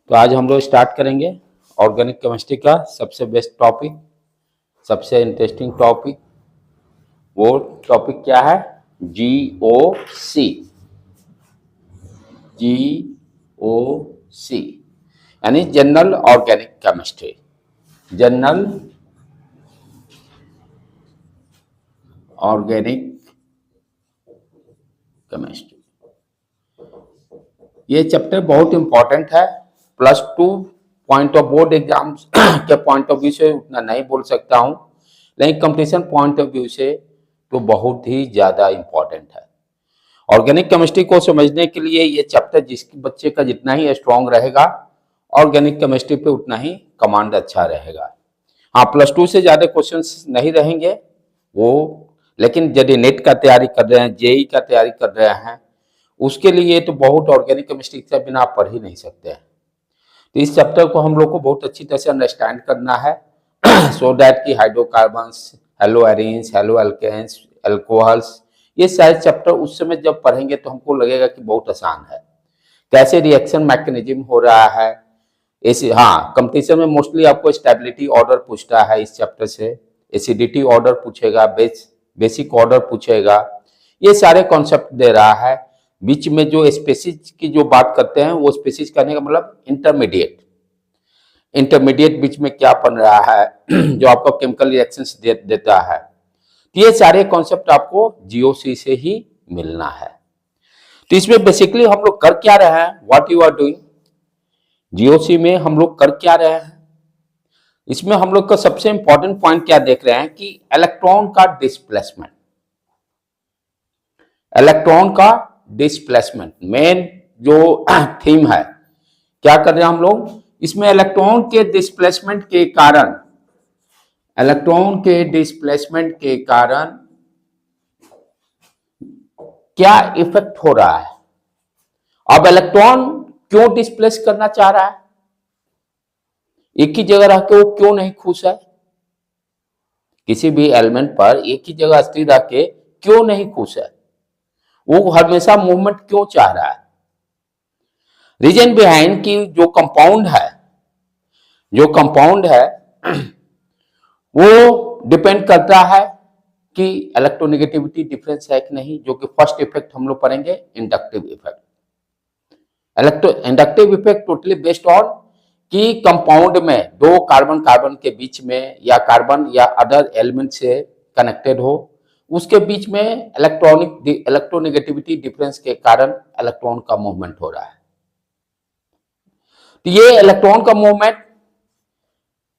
तो आज हम लोग स्टार्ट करेंगे ऑर्गेनिक केमिस्ट्री का सबसे बेस्ट टॉपिक, सबसे इंटरेस्टिंग टॉपिक। वो टॉपिक क्या है? GOC। GOC यानी general organic chemistry. General organic chemistry ये चैप्टर बहुत इंपॉर्टेंट है। +2 पॉइंट ऑफ बोर्ड एग्जाम्स के पॉइंट ऑफ व्यू से उतना नहीं बोल सकता हूं, लेकिन कंपटीशन पॉइंट ऑफ व्यू से तो बहुत ही ज्यादा इंपॉर्टेंट है। ऑर्गेनिक केमिस्ट्री को समझने के लिए ये चैप्टर जिस बच्चे का जितना ही स्ट्रांग रहेगा, ऑर्गेनिक केमिस्ट्री पे उतना ही कमांड अच्छा रहेगा। हाँ, +2 से ज्यादा क्वेश्चंस नहीं रहेंगे वो, लेकिन यदि नेट का तैयारी कर रहे हैं, जेई का तैयारी कर रहे हैं, उसके लिए तो बहुत ऑर्गेनिक केमिस्ट्री से बिना आप पढ़ ही नहीं सकते हैं। तो इस चैप्टर को हम लोग को बहुत अच्छी तरह से अंडरस्टैंड करना है सो दैट कि hydrocarbons, haloarenes, haloalkanes, alcohols, ये सारे चैप्टर उस समय जब पढ़ेंगे तो हमको लगेगा कि बहुत आसान है। कैसे रिएक्शन मैकेनिज्म हो रहा है ऐसे। हाँ, कंपटीशन में मोस्टली आपको स्टेबिलिटी ऑर्डर पूछता है इस चैप्टर से, एसिडिटी ऑर्डर पूछेगा, बेसिक ऑर्डर पूछेगा, ये सारे कॉन्सेप्ट दे रहा है। बीच में जो स्पेसीज की जो बात करते हैं, वो स्पेसीज कहने का मतलब इंटरमीडिएट बीच में क्या बन रहा है जो आपको केमिकल रिएक्शंस देता है। तो ये सारे कॉन्सेप्ट आपको GOC से ही मिलना है। तो इसमें बेसिकली हम लोग कर क्या रहे हैं, what you are doing. GOC में हम लोग कर क्या रहे हैं, इसमें हम लोग का सबसे इंपॉर्टेंट पॉइंट क्या देख रहे हैं कि इलेक्ट्रॉन का डिस्प्लेसमेंट। इलेक्ट्रॉन का डिस्प्लेसमेंट मेन जो थीम है। क्या कर रहे हैं हम लोग इसमें? इलेक्ट्रॉन के डिस्प्लेसमेंट के कारण, इलेक्ट्रॉन के डिस्प्लेसमेंट के कारण क्या इफेक्ट हो रहा है। अब इलेक्ट्रॉन क्यों डिस्प्लेस करना चाह रहा है? एक ही जगह रह के वो क्यों नहीं खुश है? किसी भी एलिमेंट पर एक ही जगह स्थिर रह के क्यों नहीं खुश है? वो हमेशा मूवमेंट क्यों चाह रहा है? रीजन बिहाइंड कि जो कंपाउंड है वो डिपेंड करता है कि इलेक्ट्रोनेगेटिविटी डिफरेंस है कि नहीं, जो कि फर्स्ट इफेक्ट हम लोग पढ़ेंगे, inductive effect. Inductive effect totally based on कि कंपाउंड में दो कार्बन कार्बन के बीच में या कार्बन या अदर एलिमेंट से कनेक्टेड हो, उसके बीच में इलेक्ट्रोनेगेटिविटी डिफरेंस के कारण इलेक्ट्रॉन का मूवमेंट हो रहा है। तो ये इलेक्ट्रॉन का मूवमेंट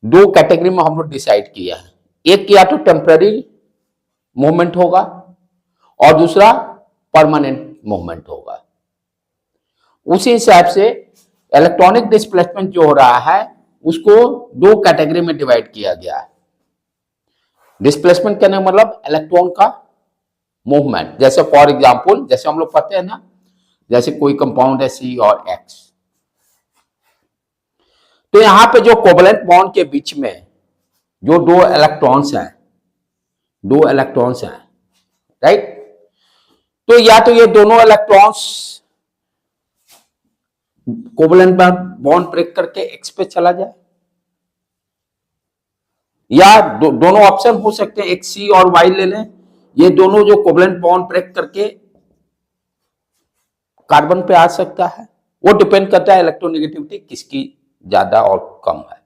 दो कैटेगरी में हम लोग डिसाइड किया है। एक या तो टेम्पररी मूवमेंट होगा और दूसरा परमानेंट मूवमेंट होगा। उसी हिसाब से इलेक्ट्रॉनिक डिस्प्लेसमेंट जो हो रहा है उसको दो कैटेगरी में डिवाइड किया गया है। डिस्प्लेसमेंट कहने का मतलब इलेक्ट्रॉन का मूवमेंट। जैसे फॉर एग्जांपल, जैसे हम लोग पढ़ते हैं ना, जैसे कोई कंपाउंड है C और X, तो यहां पे जो कोवलेंट बॉन्ड के बीच में जो दो इलेक्ट्रॉन्स हैं, राइट, तो या तो ये दोनों इलेक्ट्रॉन्स कोवलेंट बॉन्ड ब्रेक करके X पे चला जाए, या दोनों ऑप्शन हो सकते हैं, एक C और Y ले लें, ये दोनों जो कोवलेंट बॉन्ड ब्रेक करके कार्बन पे आ सकता है। वो डिपेंड करता है इलेक्ट्रोनेगेटिविटी किसकी ज्यादा और कम है।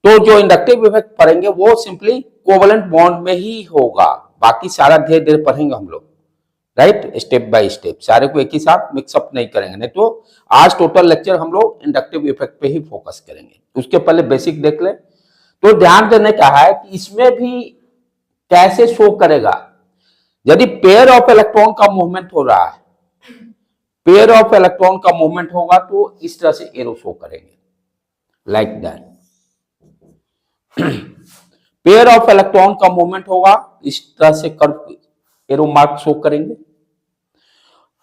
तो जो इंडक्टिव इफेक्ट पढ़ेंगे वो सिंपली कोवलेंट बॉन्ड में ही होगा। बाकी सारा धीरे धीरे पढ़ेंगे हम लोग, राइट, स्टेप बाय स्टेप, सारे को एक ही साथ मिक्सअप नहीं करेंगे। नहीं तो आज टोटल लेक्चर हम लोग इंडक्टिव इफेक्ट पे ही फोकस करेंगे। उसके पहले बेसिक देख ले। तो ध्यान देने का है कि इसमें भी कैसे शो करेगा। यदि पेयर ऑफ इलेक्ट्रॉन का मूवमेंट हो रहा है, पेयर ऑफ इलेक्ट्रॉन का मूवमेंट होगा तो इस तरह से एरो शो करेंगे, like that. Pair of electron का मूवमेंट होगा, इस तरह से कर्व एरो मार्क शो करेंगे।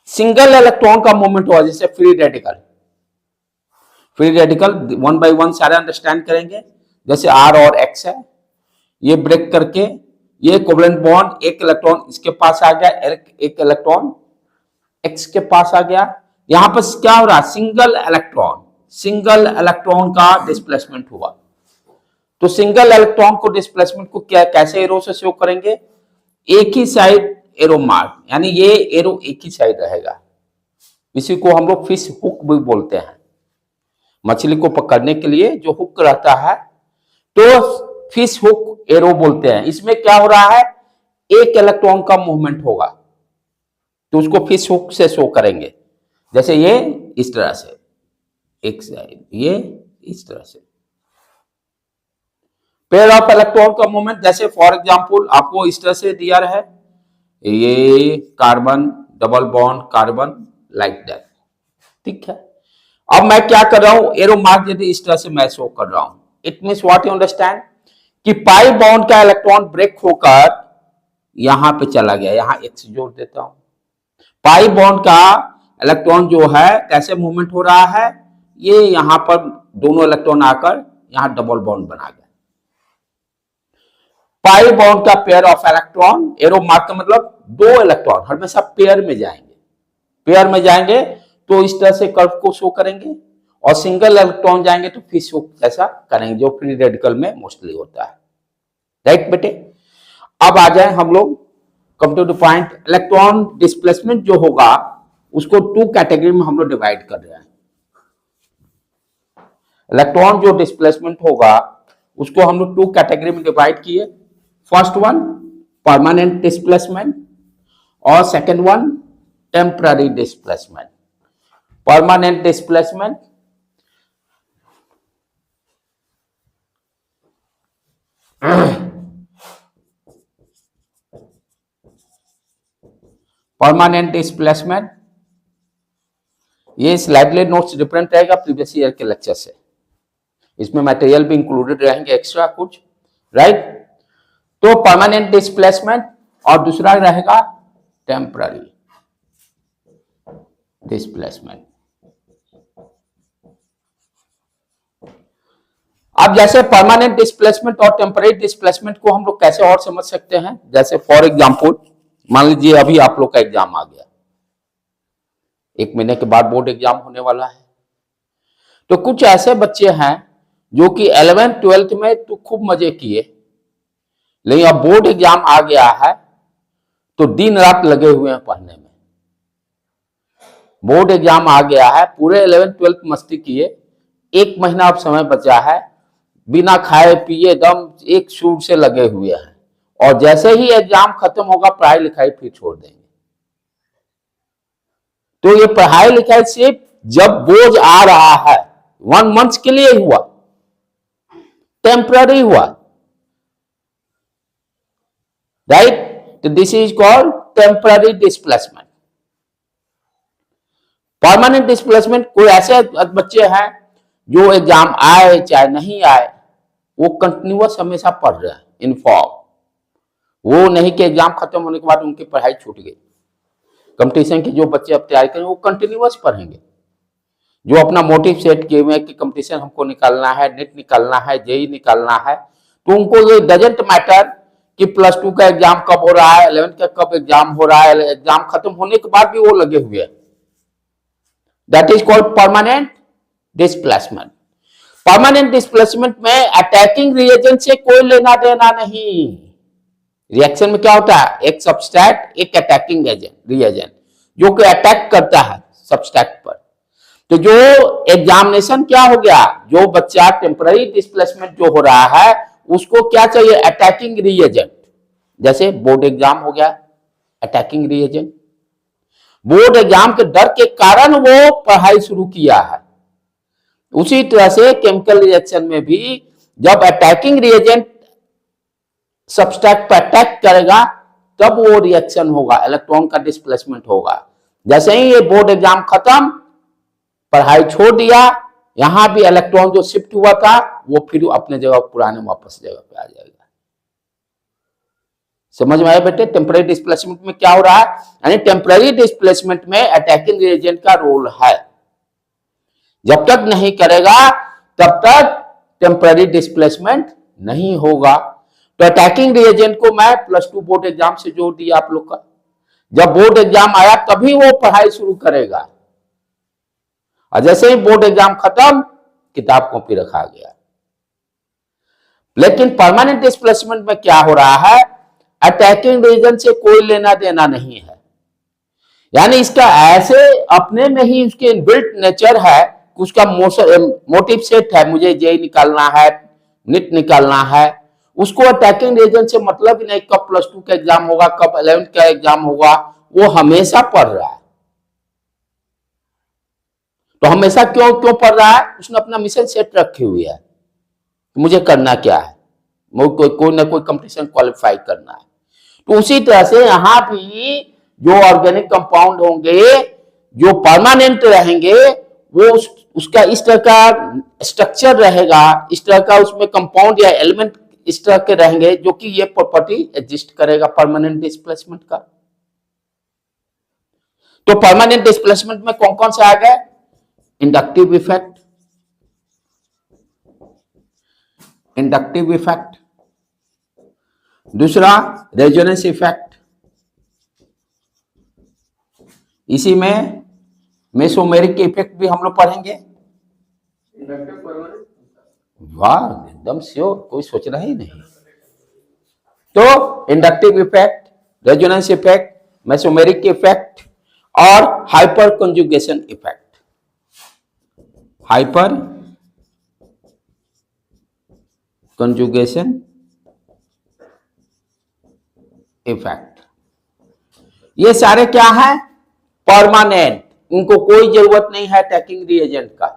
सिंगल इलेक्ट्रॉन का मूवमेंट होगा, जैसे फ्री रेडिकल 1 by 1 सारे अंडरस्टैंड करेंगे। जैसे R और X है, ये ब्रेक करके ये कोवलेंट बॉन्ड, एक इलेक्ट्रॉन इसके पास आ गया, एक इलेक्ट्रॉन X के पास आ गया। यहां पर क्या हो रहा है? सिंगल इलेक्ट्रॉन सिंगल इलेक्ट्रॉन का डिस्प्लेसमेंट हुआ। तो सिंगल इलेक्ट्रॉन को डिस्प्लेसमेंट को क्या कैसे एरो से शो करेंगे? एक ही साइड एरो मार्क, यानी ये एरो एक ही साइड रहेगा। इसी को हम लोग फिश हुक भी बोलते हैं। मछली को पकड़ने के लिए जो हुक रहता है तो फिश हुक एरो बोलते हैं। इसमें क्या हो रहा है, एक इलेक्ट्रॉन का मूवमेंट होगा तो उसको फिश हुक से शो करेंगे। जैसे ये इस तरह से, एक साइड ये इस तरह से पेयर ऑफ इलेक्ट्रॉन का मूवमेंट। जैसे फॉर एग्जांपल आपको इस तरह से दिया है, ये carbon double bond carbon like that, ठीक है। अब मैं क्या कर रहा हूं, एरो मार्क यदि इस तरह से मैं शो कर रहा हूं, it means what you understand कि पाई बॉन्ड का इलेक्ट्रॉन ब्रेक होकर यहां पे चला गया। यहां एक्स जोड़ देता हूं। पाई बॉन्ड का इलेक्ट्रॉन जो है कैसे मूवमेंट हो रहा है, ये यहां पर दोनों इलेक्ट्रॉन आकर यहां डबल बॉन्ड बना गया। पाई बॉन्ड का pair of electron, arrow mark का मतलब दो इलेक्ट्रॉन हमेशा पेयर में जाएंगे। पेयर में जाएंगे तो इस तरह से कर्व को शो करेंगे, और सिंगल इलेक्ट्रॉन जाएंगे तो फिश हुक जैसा करेंगे, जो फ्री रेडिकल में मोस्टली होता है। राइट बेटे, अब आ जाए हम लोग come to the point. Electron displacement जो होगा उसको टू कैटेगरी में हम लोग डिवाइड कर रहे हैं। इलेक्ट्रॉन जो डिस्प्लेसमेंट होगा उसको हम लोग टू कैटेगरी में डिवाइड किए। फर्स्ट वन परमानेंट डिस्प्लेसमेंट और second one temporary displacement. Permanent displacement permanent displacement, ये स्लाइडली नोट्स डिफरेंट रहेगा प्रीवियस ईयर के लेक्चर से। इसमें मटेरियल भी इंक्लूडेड रहेंगे एक्स्ट्रा कुछ, राइट। तो परमानेंट डिस्प्लेसमेंट और दूसरा रहेगा टेम्पररी डिस्प्लेसमेंट। अब जैसे परमानेंट डिस्प्लेसमेंट और टेम्पररी डिस्प्लेसमेंट को हम लोग कैसे और समझ सकते हैं, जैसे फॉर एग्जांपल मान लीजिए अभी आप लोग का एग्जाम आ गया, 1 महीने के बाद बोर्ड एग्जाम होने वाला है। तो कुछ ऐसे बच्चे हैं जो कि 11th 12th में तो खूब मजे किए, लेकिन अब बोर्ड एग्जाम आ गया है तो दिन रात लगे हुए हैं पढ़ने में। बोर्ड एग्जाम आ गया है, पूरे 11th 12th मस्ती किए, 1 महीना अब समय बचा है, बिना खाए पिए दम एक सूर से लगे हुए हैं, और जैसे ही एग्जाम खत्म होगा पढ़ाई लिखाई फिर छोड़ देंगे। तो ये पढ़ाई लिखाई सिर्फ जब बोझ आ रहा है 1 मंथ के लिए हुआ, टेम्पररी हुआ, राइट। तो this is called temporary displacement. Permanent displacement कोई ऐसे बच्चे हैं जो एग्जाम आए चाहे नहीं आए वो कंटिन्यूअस हमेशा पढ़ रहे हैं इन फॉर्म। वो नहीं कि एग्जाम खत्म होने के बाद उनकी पढ़ाई छूट गई। कंपटीशन की जो बच्चे अब तैयारी करें वो कंटिन्यूअस पढ़ेंगे, जो अपना मोटिव सेट किए हुए हैं कि कंपटीशन हमको निकालना है, नेट निकालना है, जेई निकालना है, तो उनको ये डजेंट मैटर कि +2 का एग्जाम कब हो रहा है, 11th का कब एग्जाम हो रहा है, एग्जाम खत्म होने के बाद भी वो लगे हुए हैं। That is called permanent displacement. Permanent displacement में अटैकिंग रिएजेंट से कोई लेना देना नहीं। रिएक्शन में क्या होता है, एक सबस्ट्रैट एक अटैकिंग एजेंट रिएजेंट जो कि अटैक करता है सबस्ट्रैट पर। तो जो एग्जामिनेशन क्या हो गया, जो बच्चा टेम्पररी डिस्प्लेसमेंट जो हो रहा है उसको क्या चाहिए, अटैकिंग रिएजेंट। जैसे बोर्ड एग्जाम हो गया, अटैकिंग रिएजेंट। बोर्ड एग्जाम के डर के कारण वो पढ़ाई शुरू किया है। उसी तरह से केमिकल रिएक्शन में भी जब अटैकिंग रिएजेंट सबस्ट्रैट पर अटैक करेगा तब वो रिएक्शन होगा, इलेक्ट्रॉन का डिस्प्लेसमेंट होगा। जैसे ही ये बोर्ड एग्जाम खत्म, पढ़ाई छोड़ दिया, यहां भी इलेक्ट्रॉन जो शिफ्ट हुआ था वो फिर अपने जगह पुराने वापस जगह पे आ जाएगा। समझ में आया बेटे, टेम्पररी डिस्प्लेसमेंट में क्या हो रहा है, यानी टेम्पररी डिस्प्लेसमेंट में अटैकिंग रिएजेंट का रोल है। जब तक नहीं करेगा तब तक टेम्पररी डिस्प्लेसमेंट नहीं होगा। तो अटैकिंग रिएजेंट को मैं +2 बोर्ड एग्जाम से जोड़ दिया आप लोग का। जब बोर्ड एग्जाम आया तभी वो पढ़ाई शुरू करेगा। और जैसे ही बोर्ड एग्जाम खत्म, किताब कॉपी रखा गया। लेकिन परमानेंट डिस्प्लेसमेंट में क्या हो रहा है, अटैकिंग रीजन से कोई लेना देना नहीं है। यानी इसका ऐसे अपने में ही उसके इनबिल्ट नेचर है, उसका मोटिव सेट है, मुझे जेई निकालना है, नीट निकालना है, उसको अटैकिंग रीजन से मतलब ही नहीं, कब +2 का एग्जाम होगा, कब 11th का एग्जाम होगा, वो हमेशा पढ़ रहा है। तो हमेशा क्यों क्यों पढ़ रहा है, उसने अपना मिशन सेट रखी हुई है, मुझे करना क्या है, मुझे कोई ना कोई कंपटीशन क्वालिफाई करना है। तो उसी तरह से यहां भी जो ऑर्गेनिक कंपाउंड होंगे, जो परमानेंट रहेंगे, वो उसका इस तरह का स्ट्रक्चर रहेगा, इस तरह का उसमें कंपाउंड या एलिमेंट इस तरह के रहेंगे जो कि ये प्रॉपर्टी एग्जिस्ट करेगा परमानेंट डिस्प्लेसमेंट का। तो परमानेंट डिस्प्लेसमेंट में कौन कौन से आ गए, इंडक्टिव इफेक्ट, दूसरा रेजोनेंस इफेक्ट, इसी में मेसोमेरिक के इफेक्ट भी हम लोग पढ़ेंगे। वाह, एकदम श्योर, कोई सोचना ही नहीं। तो inductive effect, resonance effect, mesomeric effect और hyperconjugation effect. Hyperconjugation effect, ये सारे क्या है, परमानेंट, इनको कोई जरूरत नहीं है अटैकिंग रिएजेंट का,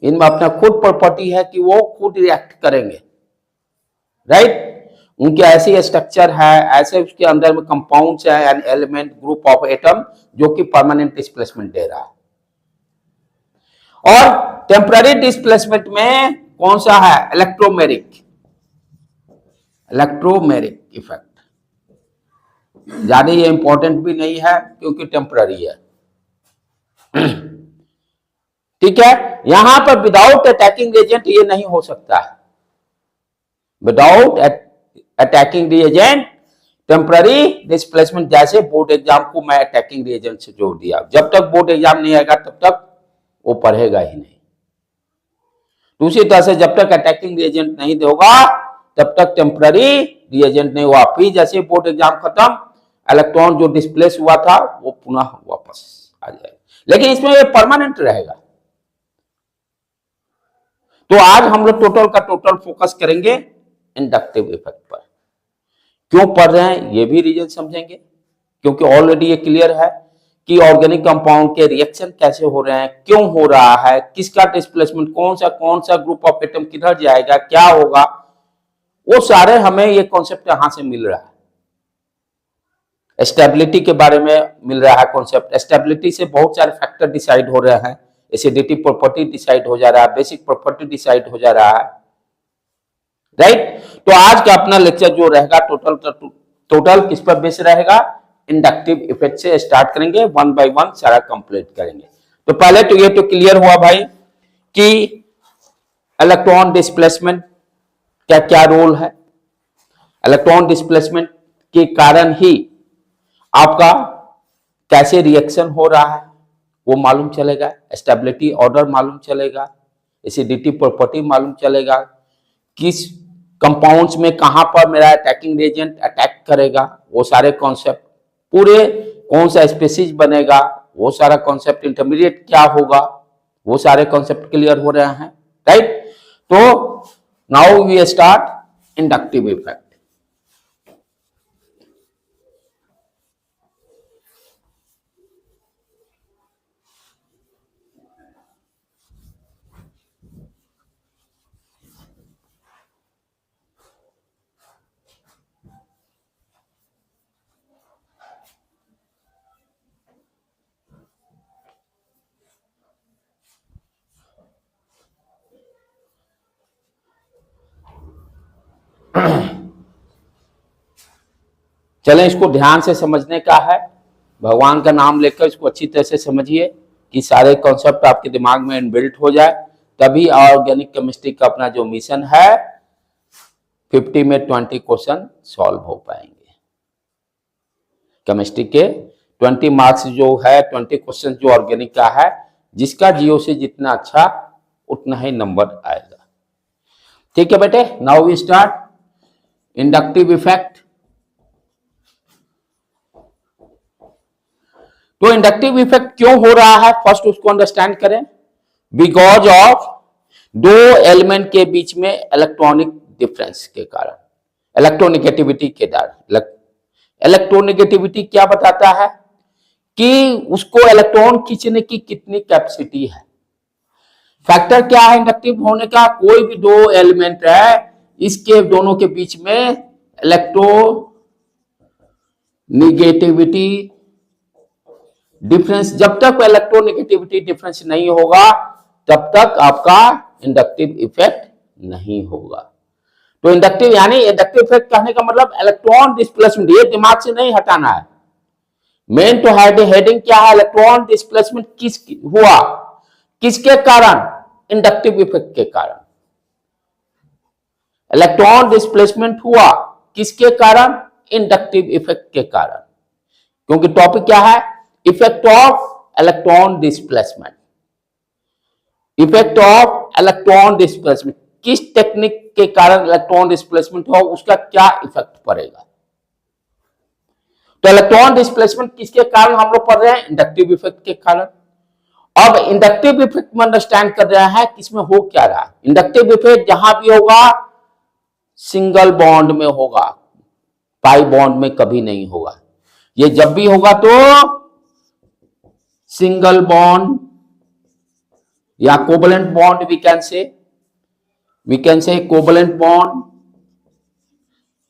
इनमें अपना खुद प्रॉपर्टी है कि वो खुद रिएक्ट करेंगे, राइट। उनके ऐसी स्ट्रक्चर है, ऐसे उसके अंदर में कंपाउंड्स है and element group of atom जो कि परमानेंट डिस्प्लेसमेंट दे रहा है। और टेम्पररी डिस्प्लेसमेंट में कौन सा है, इलेक्ट्रोमेरिक इफेक्ट। ज्यादा ये इंपॉर्टेंट भी नहीं है क्योंकि टेम्पररी है, ठीक है। यहां पर विदाउट अटैकिंग एजेंट ये नहीं हो सकता है, without attacking reagent temporary displacement, जैसे बोर्ड एग्जाम को मैं अटैकिंग रिएजेंट से जोड़ दिया, जब तक बोर्ड एग्जाम नहीं आएगा तब तक वो पढ़ेगा ही नहीं। दूसरी तरह से जब तक अटैकिंग रिएजेंट नहीं होगा तब तक टेम्पररी रिएजेंट नहीं हुआ, फिर जैसे बोर्ड एग्जाम खत्म, इलेक्ट्रॉन जो डिस्प्लेस हुआ था वो पुनः वापस आ जाएगा, लेकिन इसमें ये परमानेंट रहेगा। तो आज हम लोग टोटल का टोटल फोकस करेंगे इंडक्टिव इफेक्ट पर। क्यों पढ़ रहे हैं ये भी रीजन समझेंगे, क्योंकि ऑलरेडी ये क्लियर है कि ऑर्गेनिक कंपाउंड के रिएक्शन कैसे हो रहे हैं, क्यों हो रहा है, किसका डिस्प्लेसमेंट, कौन सा ग्रुप ऑफ एटम किधर जाएगा, क्या होगा, वो सारे हमें ये कॉन्सेप्ट यहां से मिल रहा है। स्टेबिलिटी के बारे में मिल रहा है कॉन्सेप्ट, स्टेबिलिटी से बहुत सारे फैक्टर डिसाइड हो रहे हैं, एसिडिटी प्रॉपर्टी डिसाइड हो जा रहा है, बेसिक प्रॉपर्टी डिसाइड हो जा रहा है, राइट। तो आज का अपना लेक्चर जो रहेगा टोटल किस पर बेस रहेगा, इंडक्टिव इफेक्ट से स्टार्ट करेंगे, 1 by 1 सारा कंप्लीट करेंगे। तो पहले तो ये तो क्लियर हुआ भाई कि इलेक्ट्रॉन डिस्प्लेसमेंट क्या क्या रोल है, इलेक्ट्रॉन डिस्प्लेसमेंट के कारण ही आपका कैसे रिएक्शन हो रहा है वो मालूम चलेगा, स्टेबिलिटी ऑर्डर मालूम चलेगा, एसिडिटी प्रॉपर्टी मालूम चलेगा, किस कंपाउंड्स में कहां पर मेरा अटैकिंग एजेंट अटैक करेगा, वो सारे कॉन्सेप्ट, पूरे कौन सा स्पीसीज बनेगा वो सारा कॉन्सेप्ट, इंटरमीडिएट क्या होगा वो सारे कॉन्सेप्ट क्लियर हो रहे हैं, राइट। तो now we start inductive effect. चलें, इसको ध्यान से समझने का है, भगवान का नाम लेकर इसको अच्छी तरह से समझिए कि सारे कॉन्सेप्ट आपके दिमाग में इनबिल्ट हो जाए, तभी ऑर्गेनिक केमिस्ट्री का अपना जो मिशन है 50 में 20 क्वेश्चन सॉल्व हो पाएंगे। केमिस्ट्री के 20 मार्क्स जो है, 20 क्वेश्चन जो ऑर्गेनिक का है, जिसका जीरो से जितना अच्छा उतना ही नंबर आएगा। ठीक है बेटे, now we start inductive effect. तो इंडक्टिव इफेक्ट क्यों हो रहा है, फर्स्ट उसको अंडरस्टैंड करें। बिकॉज ऑफ दो एलिमेंट के बीच में इलेक्ट्रॉनिक डिफरेंस के कारण, इलेक्ट्रोनेगेटिविटी के कारण। इलेक्ट्रोनेगेटिविटी क्या बताता है कि उसको इलेक्ट्रॉन खींचने की कितनी कैपेसिटी है। फैक्टर क्या है इंडक्टिव होने का, कोई भी दो एलिमेंट है इसके दोनों के बीच में इलेक्ट्रोनेगेटिविटी डिफरेंस, जब तक इलेक्ट्रोनेगेटिविटी डिफरेंस नहीं होगा तब तक आपका इंडक्टिव इफेक्ट नहीं होगा। तो इंडक्टिव यानी इंडक्टिव इफेक्ट कहने का मतलब इलेक्ट्रॉन डिस्प्लेसमेंट, ये दिमाग से नहीं हटाना है। मेन तो हेडिंग क्या है, इलेक्ट्रॉन डिस्प्लेसमेंट किस हुआ, किसके कारण, इंडक्टिव इफेक्ट के कारण। इलेक्ट्रॉन डिस्प्लेसमेंट हुआ किसके कारण, इंडक्टिव इफेक्ट के कारण। क्योंकि टॉपिक क्या है, effect of electron displacement. Effect of electron displacement, किस टेक्निक के कारण इलेक्ट्रॉन डिस्प्लेसमेंट हो, उसका क्या इफेक्ट पड़ेगा। तो इलेक्ट्रॉन डिस्प्लेसमेंट किसके कारण हम लोग पढ़ रहे हैं, इंडक्टिव इफेक्ट के कारण। अब इंडक्टिव इफेक्ट में अंडरस्टैंड कर रहे हैं कि इसमें हो क्या रहा है। इंडक्टिव इफेक्ट जहां भी होगा सिंगल बॉन्ड में होगा, पाई बॉन्ड में कभी नहीं होगा। ये जब भी होगा तो सिंगल बॉन्ड या covalent bond, we can say covalent bond.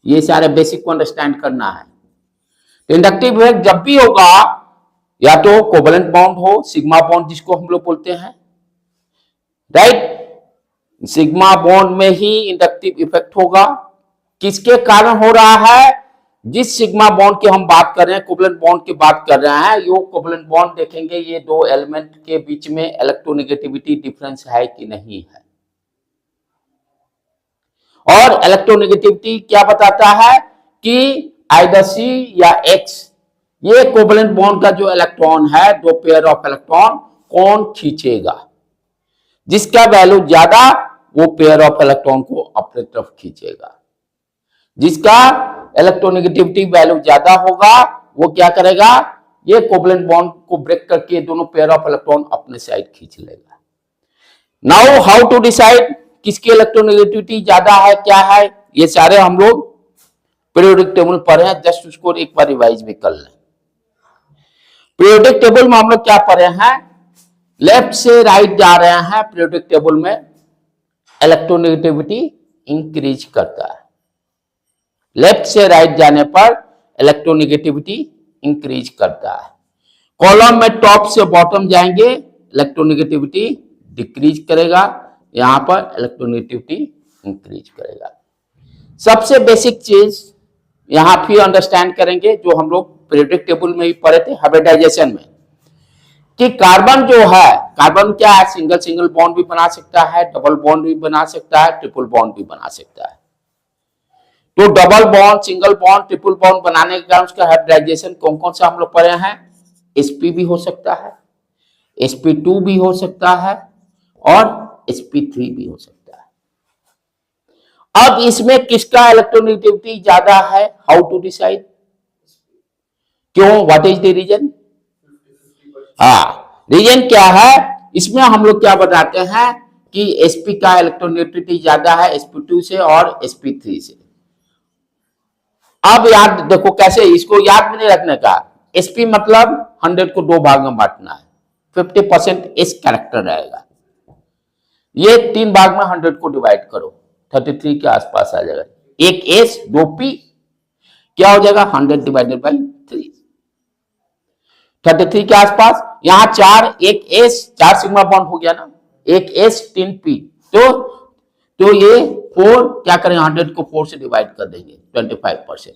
ये सारे बेसिक को अंडरस्टैंड करना है। इंडक्टिव इफेक्ट जब भी होगा या तो कोवलेंट बॉन्ड हो, सिग्मा बॉन्ड जिसको हम लोग बोलते हैं, राइट। सिग्मा बॉन्ड में ही इंडक्टिव इफेक्ट होगा। किसके कारण हो रहा है, जिस सिग्मा बॉन्ड की हम बात कर रहे हैं, कोवलेंट बॉन्ड की बात कर रहे हैं, ये कोवलेंट बॉन्ड देखेंगे ये दो एलिमेंट के बीच में इलेक्ट्रोनेगेटिविटी डिफरेंस है कि नहीं है। और इलेक्ट्रोनेगेटिविटी क्या बताता है कि आइदर सी या एक्स, ये कोवलेंट बॉन्ड का जो इलेक्ट्रॉन है, दो पेयर ऑफ इलेक्ट्रॉन कौन खींचेगा। जिसका वैल्यू ज्यादा वो पेयर ऑफ इलेक्ट्रॉन को अपने तरफ खींचेगा। जिसका इलेक्ट्रोनेगेटिविटी वैल्यू ज्यादा होगा वो क्या करेगा, ये कोवलेंट बॉन्ड को ब्रेक करके दोनों पेयर ऑफ इलेक्ट्रॉन अपने साइड खींच लेगा। नाउ हाउ टू डिसाइड किसकी इलेक्ट्रोनेगेटिविटी ज्यादा है, क्या है, ये सारे हम लोग पीरियोडिक टेबल पढ़े हैं, जस्ट उसको एक बार रिवाइज भी कर लें। पीरियोडिक टेबल में हम लोग क्या पढ़े हैं, लेफ्ट से राइट जा रहे हैं, पीरियोडिक टेबल में इलेक्ट्रोनेगेटिविटी इंक्रीज करता है। लेफ्ट से राइट जाने पर इलेक्ट्रोनेगेटिविटी इंक्रीज करता है। कॉलम में टॉप से बॉटम जाएंगे, इलेक्ट्रोनेगेटिविटी डिक्रीज करेगा, यहां पर इलेक्ट्रोनेगेटिविटी इंक्रीज करेगा। सबसे बेसिक चीज यहां फिर अंडरस्टैंड करेंगे जो हम लोग पीरियोडिक टेबल में ही पढ़े थे हाइब्रिडाइजेशन में, कि कार्बन जो है, कार्बन क्या है, सिंगल सिंगल बॉन्ड भी बना सकता है, डबल बॉन्ड भी बना सकता है, ट्रिपल बॉन्ड भी बना सकता है। तो double bond, single bond, triple bond बनाने के कारण उसका हाइब्रिडाइजेशन कौन कौन सा हम लोग पढ़े हैं, sp भी हो सकता है, sp2 भी हो सकता है और sp3 भी हो सकता है। अब इसमें किसका इलेक्ट्रोनेगेटिविटी ज्यादा है, हाउ टू डिसाइड, क्यों, व्हाट इज द रीजन। हाँ, रीजन क्या है, इसमें हम लोग क्या बताते हैं कि sp का इलेक्ट्रोनेगेटिविटी ज्यादा है sp2 से और sp3 से। अब याद देखो कैसे, इसको याद भी नहीं रखने का, sp मतलब 100 को दो भाग में बांटना है, 50% s कैरेक्टर रहेगा। ये तीन भाग में 100 को डिवाइड करो, 33 के आसपास आ जाएगा। एक s दो p क्या हो जाएगा, 100 डिवाइडेड बाई 3, 33 के आसपास। यहां 4, एक s, 4 सिग्मा बॉन्ड हो गया ना, एक s 3 p, तो ये 4 क्या करें, 100 को 4 से डिवाइड कर देंगे, 25%।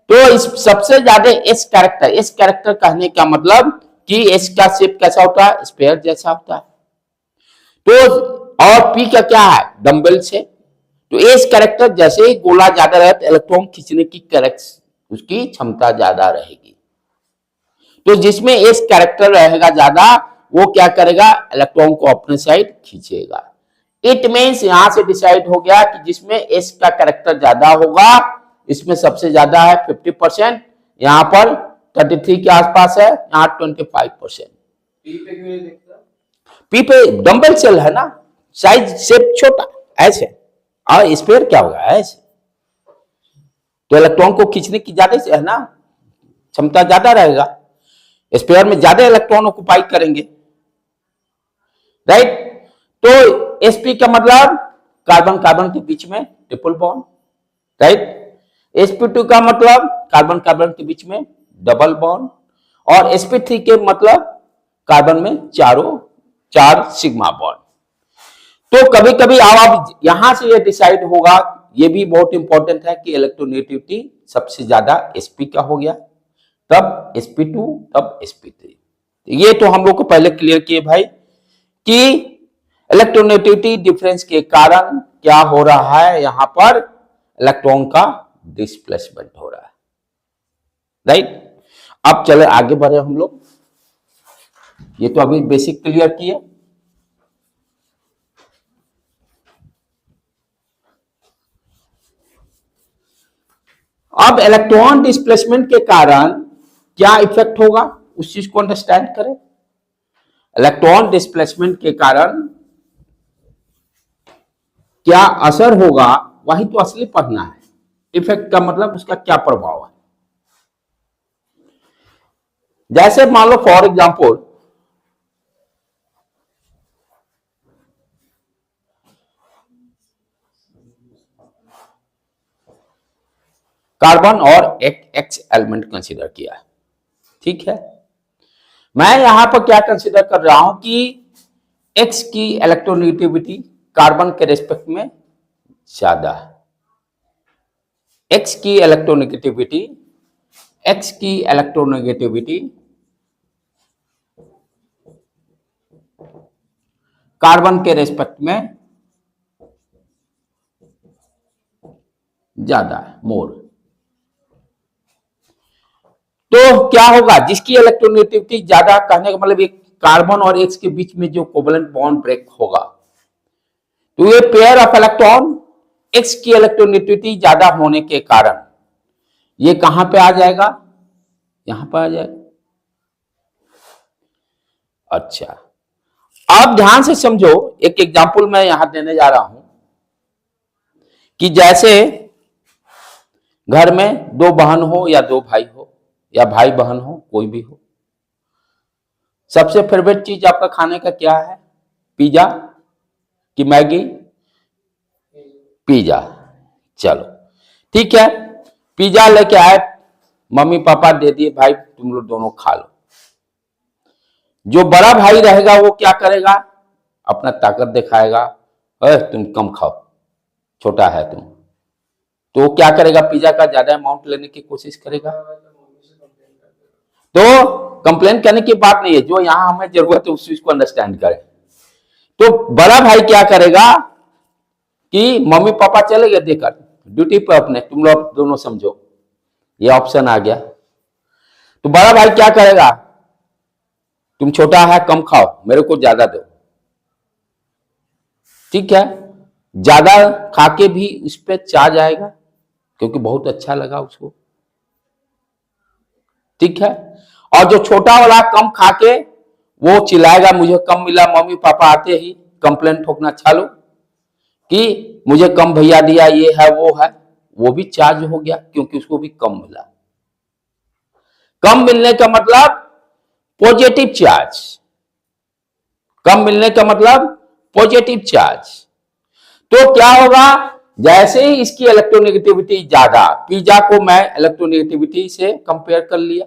तो इस सबसे ज्यादा s कैरेक्टर कहने का मतलब कि s का शेप कैसा होता है, स्फीयर जैसा होता है। तो और p का क्या है, डंबल से। तो s कैरेक्टर जैसे ही गोला ज्यादा रहे तो इलेक्ट्रॉन खींचने की उसकी क्षमता ज्यादा रहेगी। तो जिसमें s कैरेक्टर रहेगा ज्यादा वो क्या करेगा, इलेक्ट्रॉन को अपने साइड खींचेगा। इट मीन्स यहां से डिसाइड हो गया कि जिसमें एस का कैरेक्टर ज्यादा होगा, इसमें सबसे ज्यादा है 50%, यहां पर 33 के आसपास है, यहाँ 25%। पी पे डंबल सेल है ना, साइज शेप छोटा ऐसे, और स्पेयर क्या होगा ऐसे, तो इलेक्ट्रॉन को खींचने की ज्यादा से है ना, क्षमता ज्यादा रहेगा, स्पेयर में ज्यादा इलेक्ट्रॉन ऑक्युपाई करेंगे, राइट। तो sp का मतलब कार्बन कार्बन के बीच में ट्रिपल बॉन्ड, राइट। sp2 का मतलब कार्बन कार्बन के बीच में डबल बॉन्ड, और sp3 के मतलब कार्बन में चार सिग्मा बॉन्ड। तो कभी कभी आप यहां से ये डिसाइड होगा, ये भी बहुत इंपॉर्टेंट है कि इलेक्ट्रोनेगेटिविटी सबसे ज्यादा sp का हो गया, तब sp2, तब sp3। ये तो हम लोग को पहले क्लियर किए भाई कि इलेक्ट्रोनेगेटिविटी डिफरेंस के कारण क्या हो रहा है, यहां पर इलेक्ट्रॉन का डिस्प्लेसमेंट हो रहा है, राइट। अब चले आगे बढ़े हम लोग, ये तो अभी बेसिक क्लियर किए। अब इलेक्ट्रॉन डिस्प्लेसमेंट के कारण क्या इफेक्ट होगा, उस चीज को अंडरस्टैंड करें। इलेक्ट्रॉन डिस्प्लेसमेंट के कारण क्या असर होगा, वही तो असली पढ़ना है। इफेक्ट का मतलब उसका क्या प्रभाव है। जैसे मान लो फॉर एग्जांपल, कार्बन और एक एक्स एलिमेंट कंसीडर किया है, ठीक है। मैं यहां पर क्या कंसीडर कर रहा हूं कि एक्स की इलेक्ट्रोनेगेटिविटी कार्बन के रेस्पेक्ट में ज्यादा है। एक्स की इलेक्ट्रोनेगेटिविटी कार्बन के रेस्पेक्ट में ज्यादा है, मोर। तो क्या होगा, जिसकी इलेक्ट्रोनेगेटिविटी ज्यादा, कहने का मतलब एक कार्बन और एक्स के बीच में जो कोवलेंट बॉन्ड ब्रेक होगा, तो ये पेयर ऑफ इलेक्ट्रॉन एक्स की इलेक्ट्रोनेगेटिविटी ज्यादा होने के कारण ये कहां पे आ जाएगा, यहां पर आ जाएगा। अच्छा, आप ध्यान से समझो, एक एग्जांपल मैं यहां देने जा रहा हूं कि जैसे घर में दो बहन हो या दो भाई हो, या भाई बहन हो, कोई भी हो, सबसे फेवरेट चीज आपका खाने का क्या है, पिज्जा कि मैगी, पिज्जा। चलो ठीक है, पिज्जा लेके आए, मम्मी पापा दे दिए, भाई तुम लोग दोनों खा लो। जो बड़ा भाई रहेगा वो क्या करेगा, अपना ताकत दिखाएगा, तुम कम खाओ, छोटा है तुम, तो क्या करेगा, पिज्जा का ज्यादा अमाउंट लेने की कोशिश करेगा। तो कंप्लेन करने की बात नहीं है, जो यहां हमें जरूरत है उस चीज को अंडरस्टैंड करें। तो बड़ा भाई क्या करेगा कि मम्मी पापा चले गए देकर ड्यूटी पर अपने, तुम लोग दोनों समझो, ये ऑप्शन आ गया। तो बड़ा भाई क्या करेगा, तुम छोटा है कम खाओ, मेरे को ज्यादा दो, ठीक है। ज्यादा खाके भी उस पर चार्ज आएगा क्योंकि बहुत अच्छा लगा उसको, ठीक है। और जो छोटा वाला कम खाके वो चिल्लाएगा मुझे कम मिला, मम्मी पापा आते ही कंप्लेंट ठोकना चालू कि मुझे कम भैया दिया, ये है वो है, वो भी चार्ज हो गया क्योंकि उसको भी कम मिला। कम मिलने का मतलब पॉजिटिव चार्ज, कम मिलने का मतलब पॉजिटिव चार्ज। तो क्या होगा, जैसे ही इसकी इलेक्ट्रोनेगेटिविटी ज्यादा, पिज्जा को मैं इलेक्ट्रोनेगेटिविटी से कंपेयर कर लिया,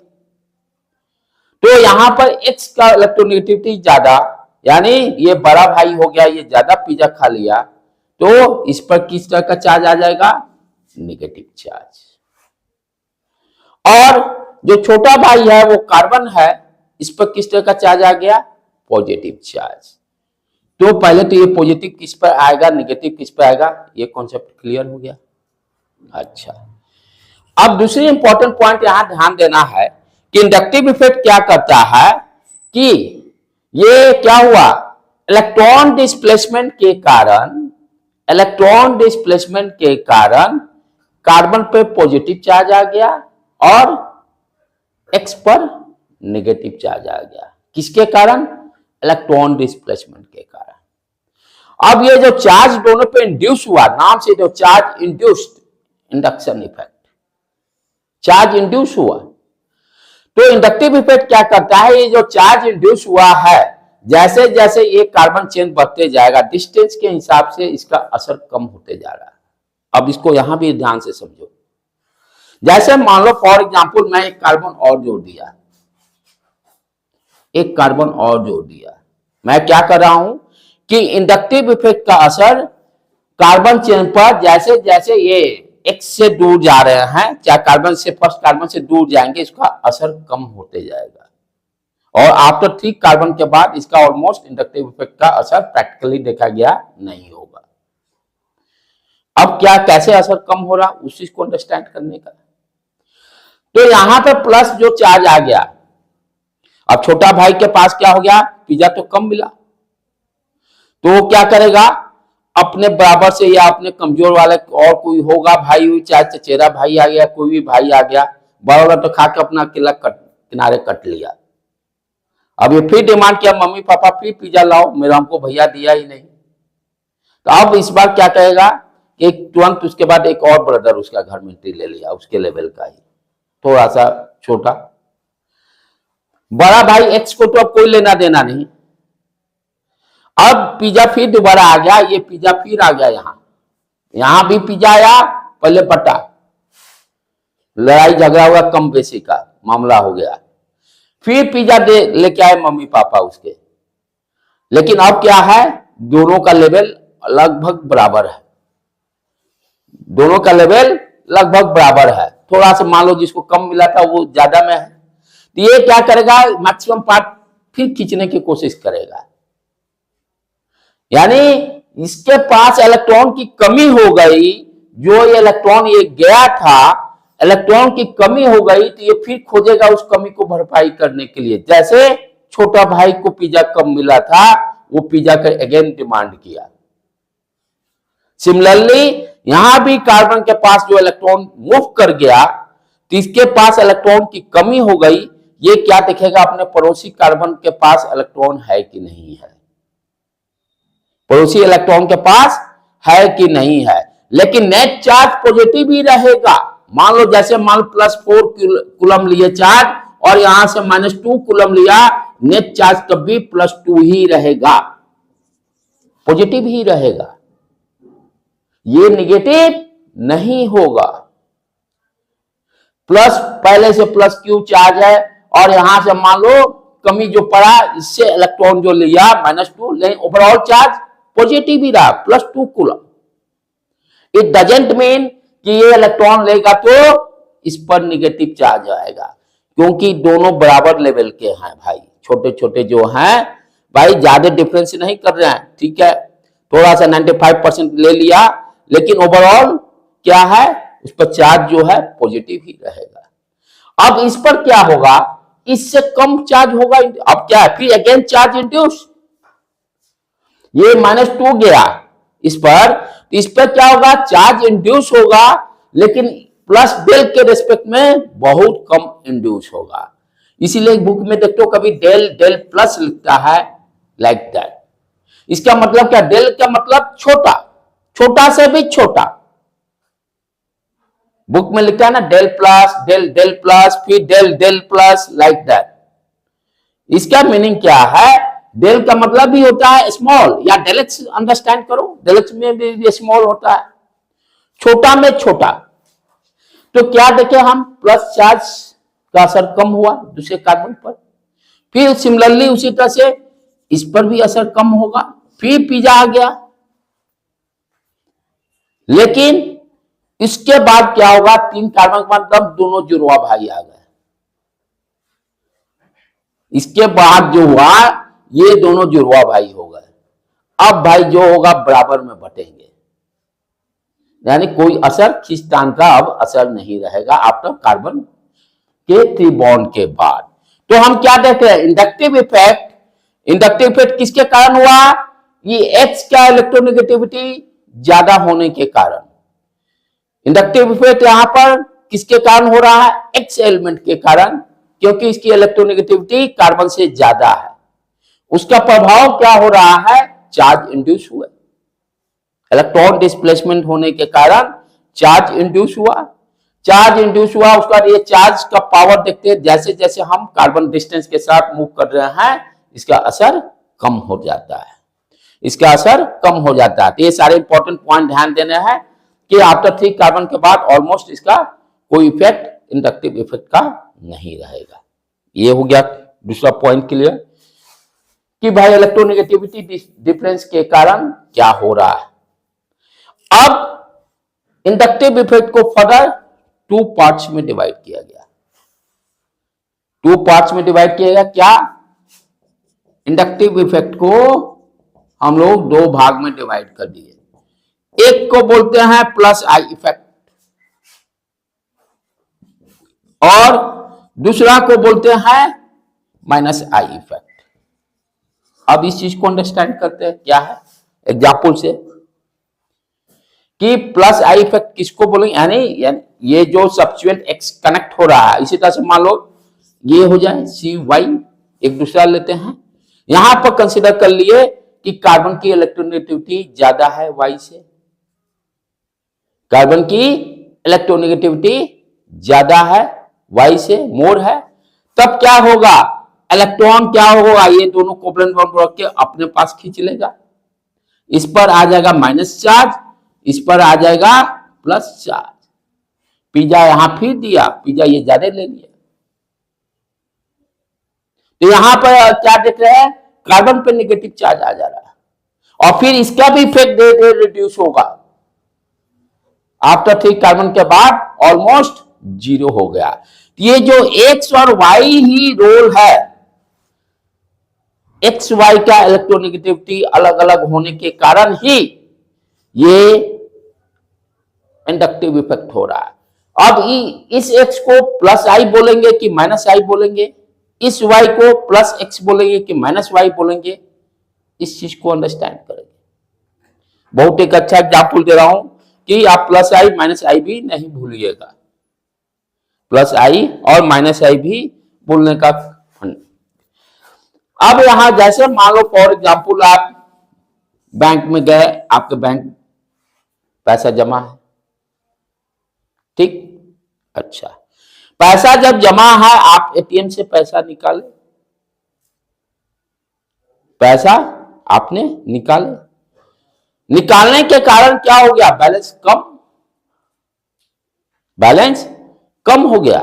तो यहां पर एक्स का इलेक्ट्रोनेगेटिविटी ज्यादा, यानी ये बड़ा भाई हो गया, ये ज्यादा पिज्जा खा लिया, तो इस पर किस तरह का चार्ज आ जाएगा, नेगेटिव चार्ज। और जो छोटा भाई है वो कार्बन है, इस पर किस तरह का चार्ज आ गया, पॉजिटिव चार्ज। तो पहले तो ये पॉजिटिव किस पर आएगा, नेगेटिव किस पर आएगा, ये कॉन्सेप्ट क्लियर हो गया। अच्छा, अब दूसरी इंपॉर्टेंट पॉइंट यहां ध्यान देना है कि इंडक्टिव इफेक्ट क्या करता है कि ये क्या हुआ, इलेक्ट्रॉन डिस्प्लेसमेंट के कारण कार्बन पे पॉजिटिव चार्ज आ गया और एक्स पर नेगेटिव चार्ज आ गया। किसके कारण? इलेक्ट्रॉन डिस्प्लेसमेंट के कारण। अब ये जो चार्ज दोनों पे इंड्यूस हुआ, नाम से जो charge induced, induction effect, charge induce हुआ। तो इंडक्टिव इफेक्ट क्या करता है, ये जो चार्ज इंड्यूस हुआ है, जैसे जैसे ये कार्बन चेन बढ़ते जाएगा, डिस्टेंस के हिसाब से इसका असर कम होते जा रहा है। अब इसको यहां भी ध्यान से समझो। जैसे मान लो फॉर एग्जांपल मैं एक कार्बन और जोड़ दिया, मैं क्या कर रहा हूं कि इंडक्टिव इफेक्ट का असर कार्बन चेन पर जैसे जैसे ये एक्स से दूर जा रहे हैं, चाहे कार्बन से फर्स्ट कार्बन से दूर जाएंगे, इसका असर कम होते जाएगा और आफ्टर 3 कार्बन के बाद इसका ऑलमोस्ट इंडक्टिव इफेक्ट का असर प्रैक्टिकली देखा गया नहीं होगा। अब क्या, कैसे असर कम हो रहा, उस चीज को अंडरस्टैंड करने का। तो यहां पर प्लस जो चार्ज आ गया, अब छोटा भाई के पास क्या हो गया, पिज्जा तो कम मिला, तो वो क्या करेगा, अपने बराबर से या अपने कमजोर वाले और कोई होगा भाई, चाहे चचेरा भाई आ गया, कोई भी भाई आ गया, बड़ा तो खा के अपना किनारे कट लिया। अब ये फिर डिमांड किया, मम्मी पापा फिर पिज्जा लाओ, मेरा हमको भैया दिया ही नहीं। तो अब इस बार क्या कहेगा कि तुरंत उसके बाद एक और ब्रदर उसका घर में एंट्री ले लिया, उसके लेवल का ही, थोड़ा सा छोटा। बड़ा भाई एक्स को तो अब कोई लेना देना नहीं। अब पिज्जा फिर दोबारा आ गया, ये पिज्जा फिर आ गया, यहां भी पिज्जा आया, पहले पटा, लड़ाई झगड़ा हुआ, कम बेसी का मामला हो गया, फिर पिज्जा दे लेके आए मम्मी पापा उसके। लेकिन अब क्या है, दोनों का लेवल लगभग बराबर है, दोनों का लेवल लगभग बराबर है। थोड़ा सा मान लो जिसको कम मिला था वो ज्यादा में है, तो ये क्या करेगा, मैक्सिमम पार्ट फिर खींचने की कोशिश करेगा। यानी इसके पास इलेक्ट्रॉन की कमी हो गई, जो ये इलेक्ट्रॉन ये गया था, इलेक्ट्रॉन की कमी हो गई, तो ये फिर खोजेगा उस कमी को भरपाई करने के लिए। जैसे छोटा भाई को पिज्जा कम मिला था, वो पिज्जा का अगेन डिमांड किया। सिमिलरली यहां भी कार्बन के पास जो इलेक्ट्रॉन मूव कर गया, तो इसके पास इलेक्ट्रॉन की कमी हो गई, ये क्या देखेगा, अपने पड़ोसी कार्बन के पास इलेक्ट्रॉन है कि नहीं है, पड़ोसी इलेक्ट्रॉन के पास है कि नहीं है। लेकिन नेट चार्ज पॉजिटिव ही रहेगा। मान लो जैसे मान +4 कूलम लिए चार्ज और यहां से -2 कूलम लिया, नेट चार्ज तब भी +2 ही रहेगा, पॉजिटिव ही रहेगा, ये नेगेटिव नहीं होगा। प्लस पहले से +q चार्ज है और यहां से मान लो कमी जो पड़ा, इससे इलेक्ट्रॉन जो लिया -2, लेकिन ओवरऑल चार्ज पॉजिटिव ही रहा, +2 कूलम। इट डजंट मीन कि ये इलेक्ट्रॉन लेगा तो इस पर निगेटिव चार्ज आएगा, क्योंकि दोनों बराबर लेवल के हैं भाई। छोटे छोटे जो हैं भाई, ज्यादा डिफरेंस नहीं कर रहे हैं, ठीक है, थोड़ा सा 95% ले लिया, लेकिन ओवरऑल क्या है, उस पर चार्ज जो है पॉजिटिव ही रहेगा। अब इस पर क्या होगा, इससे कम चार्ज होगा। अब क्या है, फिर अगेन चार्ज इंड्यूस, ये -2 गया इस पर क्या होगा, चार्ज इंड्यूस होगा, लेकिन प्लस डेल के रेस्पेक्ट में बहुत कम इंड्यूस होगा। इसीलिए बुक में देखो कभी डेल डेल प्लस लिखता है, लाइक दैट। इसका मतलब क्या, डेल का मतलब छोटा, छोटा से भी छोटा। बुक में लिखता है ना del plus, del del plus, फिर del del plus, like that. इसका मीनिंग क्या है, डेल का मतलब भी होता है स्मॉल, या डेलेक्स अंडरस्टैंड करो, डेलेक्स में भी स्मॉल होता है, छोटा में छोटा। तो क्या देखे हम, प्लस चार्ज का असर कम हुआ दूसरे कार्बन पर, फिर सिमिलरली उसी तरह से इस पर भी असर कम होगा, फिर पिज्जा आ गया। लेकिन इसके बाद क्या होगा, 3 कार्बन के बाद तब दोनों जुड़वा भाई आ गए। इसके बाद जो हुआ, ये दोनों जुड़वा भाई हो गए। अब भाई जो होगा बराबर में बटेंगे, यानी कोई असर खींचतान का अब असर नहीं रहेगा आफ्टर कार्बन के 3 बॉन्ड के बाद। तो हम क्या देख रहे हैं, इंडक्टिव इफेक्ट इंडक्टिव इफेक्ट किसके कारण हुआ? ये X का इलेक्ट्रोनेगेटिविटी ज्यादा होने के कारण। इंडक्टिव इफेक्ट यहां पर किसके कारण हो रहा है? X एलिमेंट के कारण, क्योंकि इसकी इलेक्ट्रोनेगेटिविटी कार्बन से ज्यादा है। उसका प्रभाव क्या हो रहा है? चार्ज इंड्यूस हुआ, इलेक्ट्रॉन डिस्प्लेसमेंट होने के कारण चार्ज इंड्यूस हुआ। चार्ज इंड्यूस हुआ, उसका ये चार्ज का पावर देखते हैं, जैसे जैसे हम कार्बन डिस्टेंस के साथ मूव कर रहे हैं इसका असर कम हो जाता है, इसका असर कम हो जाता है। तो ये सारे इंपॉर्टेंट पॉइंट ध्यान देने हैं कि आफ्टर 3 कार्बन के बाद ऑलमोस्ट इसका कोई इफेक्ट इंडक्टिव इफेक्ट का नहीं रहेगा। ये हो गया दूसरा पॉइंट क्लियर कि भाई इलेक्ट्रोनेगेटिविटी डिफरेंस के कारण क्या हो रहा है। अब इंडक्टिव इफेक्ट को फर्दर 2 पार्ट्स में डिवाइड किया गया। 2 पार्ट्स में डिवाइड किया गया। क्या? इंडक्टिव इफेक्ट को हम लोग 2 भाग में डिवाइड कर दिए। एक को बोलते हैं प्लस आई इफेक्ट और दूसरा को बोलते हैं माइनस आई इफेक्ट। अब इस चीज को अंडरस्टैंड करते हैं क्या है एग्जाम्पल से कि प्लस आई इफेक्ट किसको बोलेंगे, यानी ये जो सब्स्टिट्यूएंट एक्स कनेक्ट हो रहा है, इसी तरह से मान लो ये हो जाए सी वाई, एक दूसरा लेते हैं। यहां पर कंसीडर कर लिए कि कार्बन की इलेक्ट्रोनेगेटिविटी ज्यादा है वाई से, कार्बन की इलेक्ट्रोनेगेटिविटी ज्यादा है वाई से, मोर है। तब क्या होगा? इलेक्ट्रॉन क्या होगा? ये दोनों कोवलेंट बॉन्ड रख के अपने पास खींच लेगा। इस पर आ जाएगा माइनस चार्ज, इस पर आ जाएगा प्लस चार्ज। पिज्जा यहां फिर दिया, पिज्जा ये ज्यादा ले लिया। तो यहां पर क्या देख रहे हैं? कार्बन पे नेगेटिव चार्ज आ जा रहा है और फिर इसका भी इफेक्ट रिड्यूस होगा। आफ्टर 3 कार्बन के बाद ऑलमोस्ट 0 हो गया। ये जो एक्स और वाई ही रोल है, एक्स वाई का इलेक्ट्रोनेगेटिविटी अलग अलग होने के कारण ही ये इंडक्टिव इफेक्ट हो रहा है। अब इस एक्स को प्लस आई बोलेंगे कि माइनस आई बोलेंगे, इस y को प्लस एक्स बोलेंगे कि माइनस वाई बोलेंगे, इस चीज को अंडरस्टैंड करेंगे। बहुत एक अच्छा एग्जाम्पल दे रहा हूं कि आप प्लस आई माइनस आई भी नहीं भूलिएगा, प्लस आई और माइनस आई भी बोलने का फंड। अब यहां जैसे मान लो फॉर एग्जाम्पल आप बैंक में गए, आपके बैंक पैसा जमा है, ठीक, अच्छा, पैसा जब जमा है आप एटीएम से पैसा निकाले, पैसा आपने निकाले, निकालने के कारण क्या हो गया? बैलेंस कम, बैलेंस कम हो गया।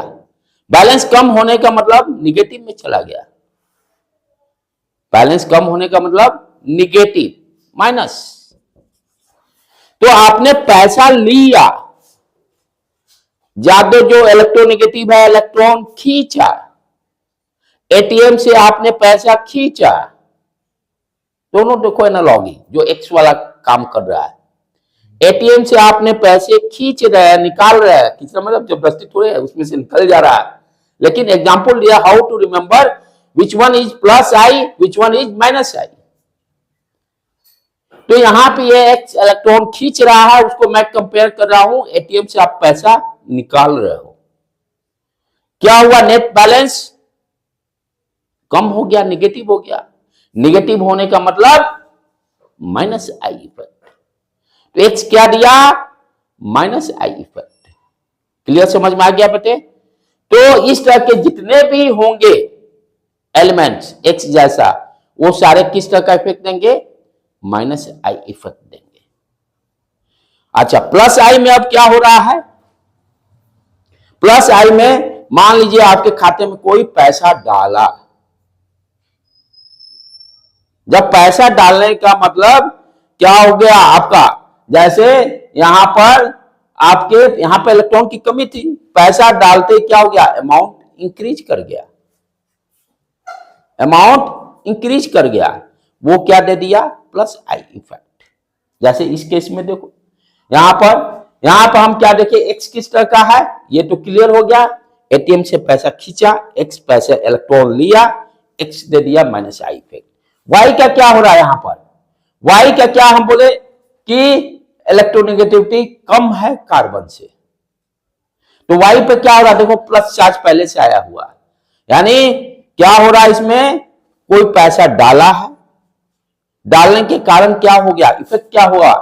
बैलेंस कम होने का मतलब निगेटिव में चला गया, बैलेंस कम होने का मतलब निगेटिव, माइनस। तो आपने पैसा लिया, ज्यादा जो इलेक्ट्रोनेगेटिव है इलेक्ट्रॉन खींचा, एटीएम से आपने पैसा खींचा, दोनों देखो एनालॉजी जो एक्स वाला काम कर रहा है। एटीएम से आपने पैसे खींच रहे हैं, निकाल रहे हैं, खींचना मतलब जबरदस्ती थोड़े है, उसमें से निकल जा रहा है। लेकिन एग्जांपल दिया how to remember which one is plus I which one is minus I. तो यहां पे ये एक्स इलेक्ट्रॉन खींच रहा है, उसको मैं कंपेयर कर रहा हूं एटीएम से आप पैसा निकाल रहे हो। क्या हुआ? नेट बैलेंस कम हो गया, निगेटिव हो गया। निगेटिव होने का मतलब माइनस आई इफेक्ट। तो एक्स क्या दिया? Minus I effect. क्लियर, समझ में आ गया बेटे? तो इस तरह के जितने भी होंगे एलिमेंट्स एक्स जैसा, वो सारे किस तरह का इफेक्ट देंगे? माइनस आई इफेक्ट देंगे। अच्छा, प्लस आई में अब क्या हो रहा है? प्लस आई में मान लीजिए आपके खाते में कोई पैसा डाला, जब पैसा डालने का मतलब क्या हो गया आपका? जैसे यहां पर आपके यहां पर इलेक्ट्रॉन की कमी थी, पैसा डालते क्या हो गया? अमाउंट इंक्रीज कर गया, अमाउंट इंक्रीज कर गया। वो क्या दे दिया? Plus I effect. जैसे इस केस में देखो, यहां पर हम क्या देखें? एक्स किस तरह का है ये तो क्लियर हो गया। एटीएम से पैसा खींचा, एक्स पैसे इलेक्ट्रॉन लिया, एक्स दे दिया माइनस आई इफेक्ट। वाई का क्या हो रहा है यहां पर, वाई का क्या हम बोले कि इलेक्ट्रोनेगेटिविटी कम है कार्बन से, तो वाई पे क्या हो रहा है, देखो प्लस चार्ज पहले से आया हुआ है, यानी क्या हो रहा है इसमें, कोई पैसा डाला है, डालने के कारण क्या हो गया, इफेक्ट क्या हुआ,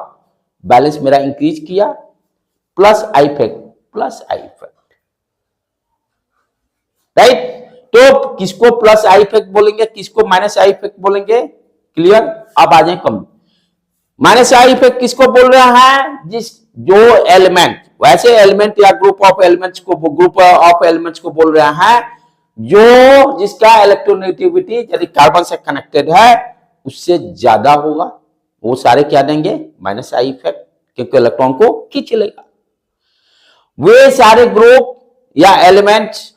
बैलेंस मेरा इंक्रीज किया, plus I effect, plus I effect, right. तो किसको प्लस आई इफेक्ट बोलेंगे, किसको माइनस आई इफेक्ट बोलेंगे, क्लियर। अब आ जाए कम, माइनस आई इफेक्ट किसको बोल रहे हैं, जिस जो एलिमेंट, वैसे एलिमेंट या ग्रुप ऑफ एलिमेंट्स को बोल रहे हैं जो जिसका इलेक्ट्रोनेगेटिविटी यदि कार्बन से कनेक्टेड है उससे ज्यादा होगा, वो सारे क्या देंगे, माइनस आई इफेक्ट, क्योंकि इलेक्ट्रॉन को खींच लेगा। वे सारे ग्रुप या एलिमेंट्स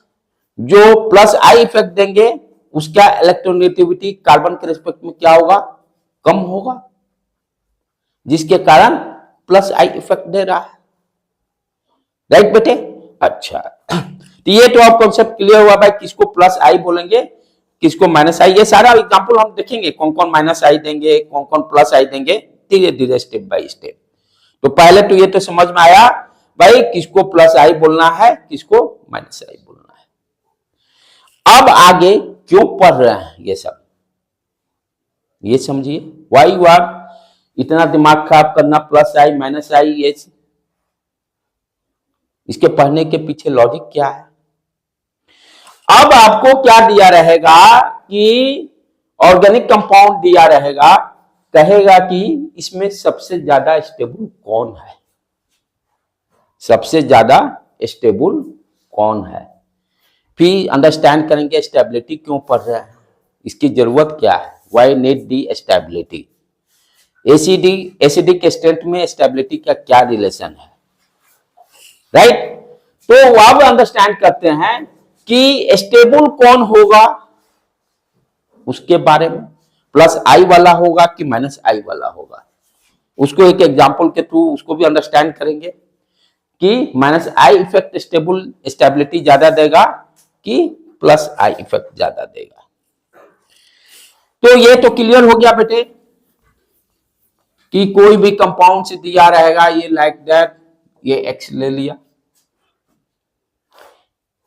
जो प्लस आई इफेक्ट देंगे उसका इलेक्ट्रोनेगेटिविटी कार्बन के रिस्पेक्ट में क्या होगा, कम होगा, जिसके कारण प्लस आई इफेक्ट दे रहा है, राइट बेटे। अच्छा, तो ये तो आप कॉन्सेप्ट क्लियर हुआ भाई, किसको प्लस आई बोलेंगे, किसको माइनस आई। ये सारा एग्जांपल हम देखेंगे, कौन कौन माइनस आई देंगे, कौन कौन प्लस आई देंगे, धीरे धीरे स्टेप बाय स्टेप। तो पहले तो ये तो समझ में आया भाई किसको प्लस आई बोलना है, किसको माइनस आई बोलना है। अब आगे क्यों पढ़ रहे हैं ये सब, ये समझिए, वाई यू आर इतना दिमाग खराब करना, प्लस आई माइनस आई, ये इसके पढ़ने के पीछे लॉजिक क्या है। अब आपको क्या दिया रहेगा कि ऑर्गेनिक कंपाउंड दिया रहेगा, कहेगा कि इसमें सबसे ज्यादा स्टेबल कौन है, सबसे ज्यादा स्टेबल कौन है, फिर अंडरस्टैंड करेंगे स्टेबिलिटी क्यों पढ़ रहे हैं, इसकी जरूरत क्या है, why need the stability, acidic state में स्टेबिलिटी का क्या रिलेशन है, राइट। तो अब अंडरस्टैंड करते हैं कि स्टेबल कौन होगा उसके बारे में, प्लस आई वाला होगा कि माइनस आई वाला होगा, उसको एक एग्जांपल के थ्रू उसको भी अंडरस्टैंड करेंगे कि माइनस आई इफेक्ट स्टेबिलिटी ज्यादा देगा कि प्लस आई इफेक्ट ज्यादा देगा। तो ये तो क्लियर हो गया बेटे कि कोई भी कंपाउंड से दिया रहेगा ये लाइक दैट, ये एक्स ले लिया,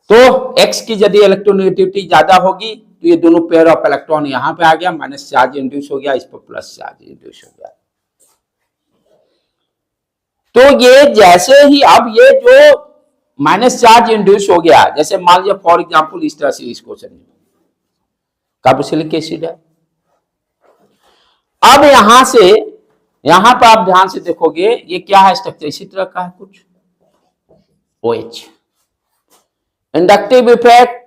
तो एक्स की यदि इलेक्ट्रोनेगेटिविटी ज्यादा होगी तो ये दोनों पेयर ऑफ इलेक्ट्रॉन यहां पे आ गया, माइनस चार्ज इंड्यूस हो गया, इस पर प्लस चार्ज इंड्यूस हो गया। तो ये जैसे ही अब ये जो माइनस चार्ज इंड्यूस हो गया, जैसे मान लिया फॉर एग्जांपल इस तरह से इसको समझो, कार्बोक्सिलिक एसिड है, अब यहां से यहां पर आप ध्यान से देखोगे ये क्या है, स्ट्रक्चर इसी तरह का है कुछ, OH, inductive effect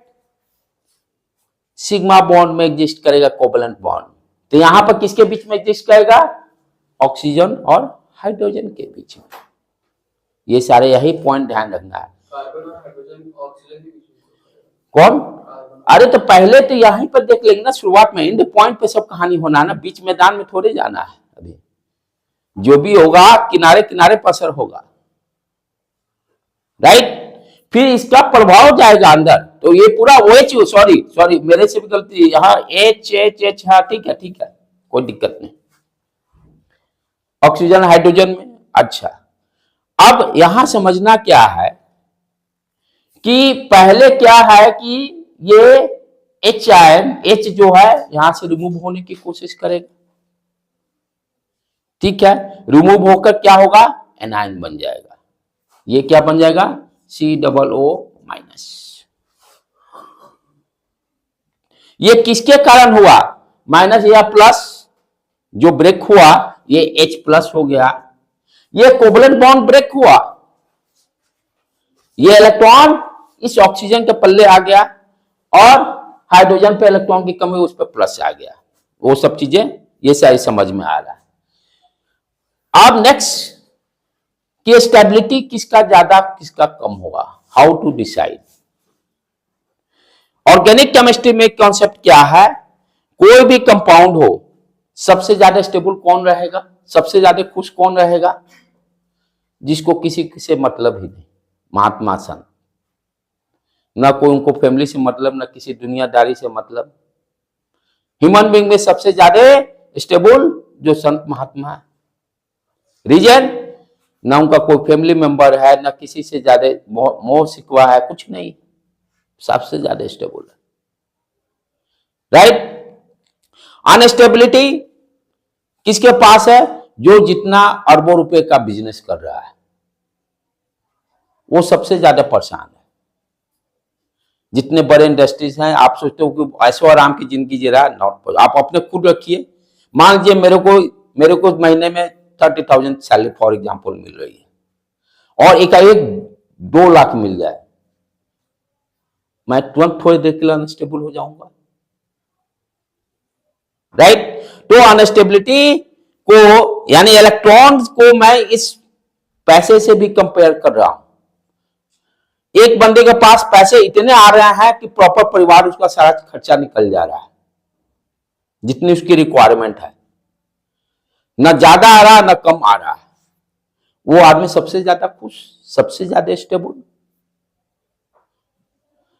sigma bond में एग्जिस्ट करेगा, कोवैलेंट बॉन्ड, तो यहां पर किसके बीच में एग्जिस्ट करेगा, ऑक्सीजन और हाइड्रोजन के बीच में। ये सारे यही पॉइंट ध्यान रखना है। कार्बन और हाइड्रोजन ऑक्सीजन के बीच में कौन, अरे तो पहले तो यहीं पर देख लेंगे ना, शुरुआत में इंड पॉइंट पे सब कहानी होना ना, बीच मैदान में थोड़े जाना है, अभी जो भी होगा किनारे किनारे पर असर होगा, राइट। फिर इसका प्रभाव जाएगा अंदर, तो ये पूरा OH, सॉरी मेरे से भी गलती, यहाँ H, हाँ ठीक है कोई दिक्कत नहीं, ऑक्सीजन हाइड्रोजन में। अच्छा, अब यहां समझना क्या है कि पहले क्या है कि ये H आयन, H जो है यहां से रिमूव होने की कोशिश करेगा, ठीक है, रिमूव होकर क्या होगा, एनायन बन जाएगा, ये क्या बन जाएगा, COO-। ये किसके कारण हुआ, माइनस या प्लस जो ब्रेक हुआ ये H+ हो गया, ये कोवैलेंट बॉन्ड ब्रेक हुआ, ये इलेक्ट्रॉन इस ऑक्सीजन के पल्ले आ गया और हाइड्रोजन पे इलेक्ट्रॉन की कमी, उस पर प्लस आ गया, वो सब चीजें ये सारी समझ में आ रहा है। अब नेक्स्ट कि स्टेबिलिटी किसका ज्यादा किसका कम होगा, how to decide. Organic chemistry में कॉन्सेप्ट क्या है, कोई भी कंपाउंड हो सबसे ज्यादा स्टेबल कौन रहेगा, सबसे ज्यादा खुश कौन रहेगा, जिसको किसी से मतलब ही नहीं, महात्मा संत, ना कोई उनको फैमिली से मतलब, ना किसी दुनियादारी से मतलब, ह्यूमन बीइंग में सबसे ज्यादा स्टेबल जो संत महात्मा है। रीजन, ना उनका कोई फैमिली मेंबर है, ना किसी से ज्यादा मोह सिकवा है, कुछ नहीं, सबसे ज्यादा स्टेबल है। राइट। अनस्टेबिलिटी किसके पास है? जो जितना अरबों रुपए का बिजनेस कर रहा है वो सबसे ज्यादा परेशान है। जितने बड़े इंडस्ट्रीज हैं, आप सोचते हो कि ऐशो आराम की जिंदगी जी रहा है, नॉट। आप अपने खुद रखिए, मान लीजिए मेरे को महीने में 30,000 सैलरी फॉर एग्जांपल मिल रही है और एकाएक 2 लाख मिल जाए, मैं तुरंत थोड़ी देर के लिए अनस्टेबल हो जाऊंगा। राइट। तो अनस्टेबिलिटी को यानी इलेक्ट्रॉन्स को मैं इस पैसे से भी कंपेयर कर रहा हूं। एक बंदे के पास पैसे इतने आ रहे हैं कि प्रॉपर परिवार उसका सारा खर्चा निकल जा रहा है, जितनी उसकी रिक्वायरमेंट है, ना ज्यादा आ रहा है ना कम आ रहा है, वो आदमी सबसे ज्यादा खुश, सबसे ज्यादा स्टेबल।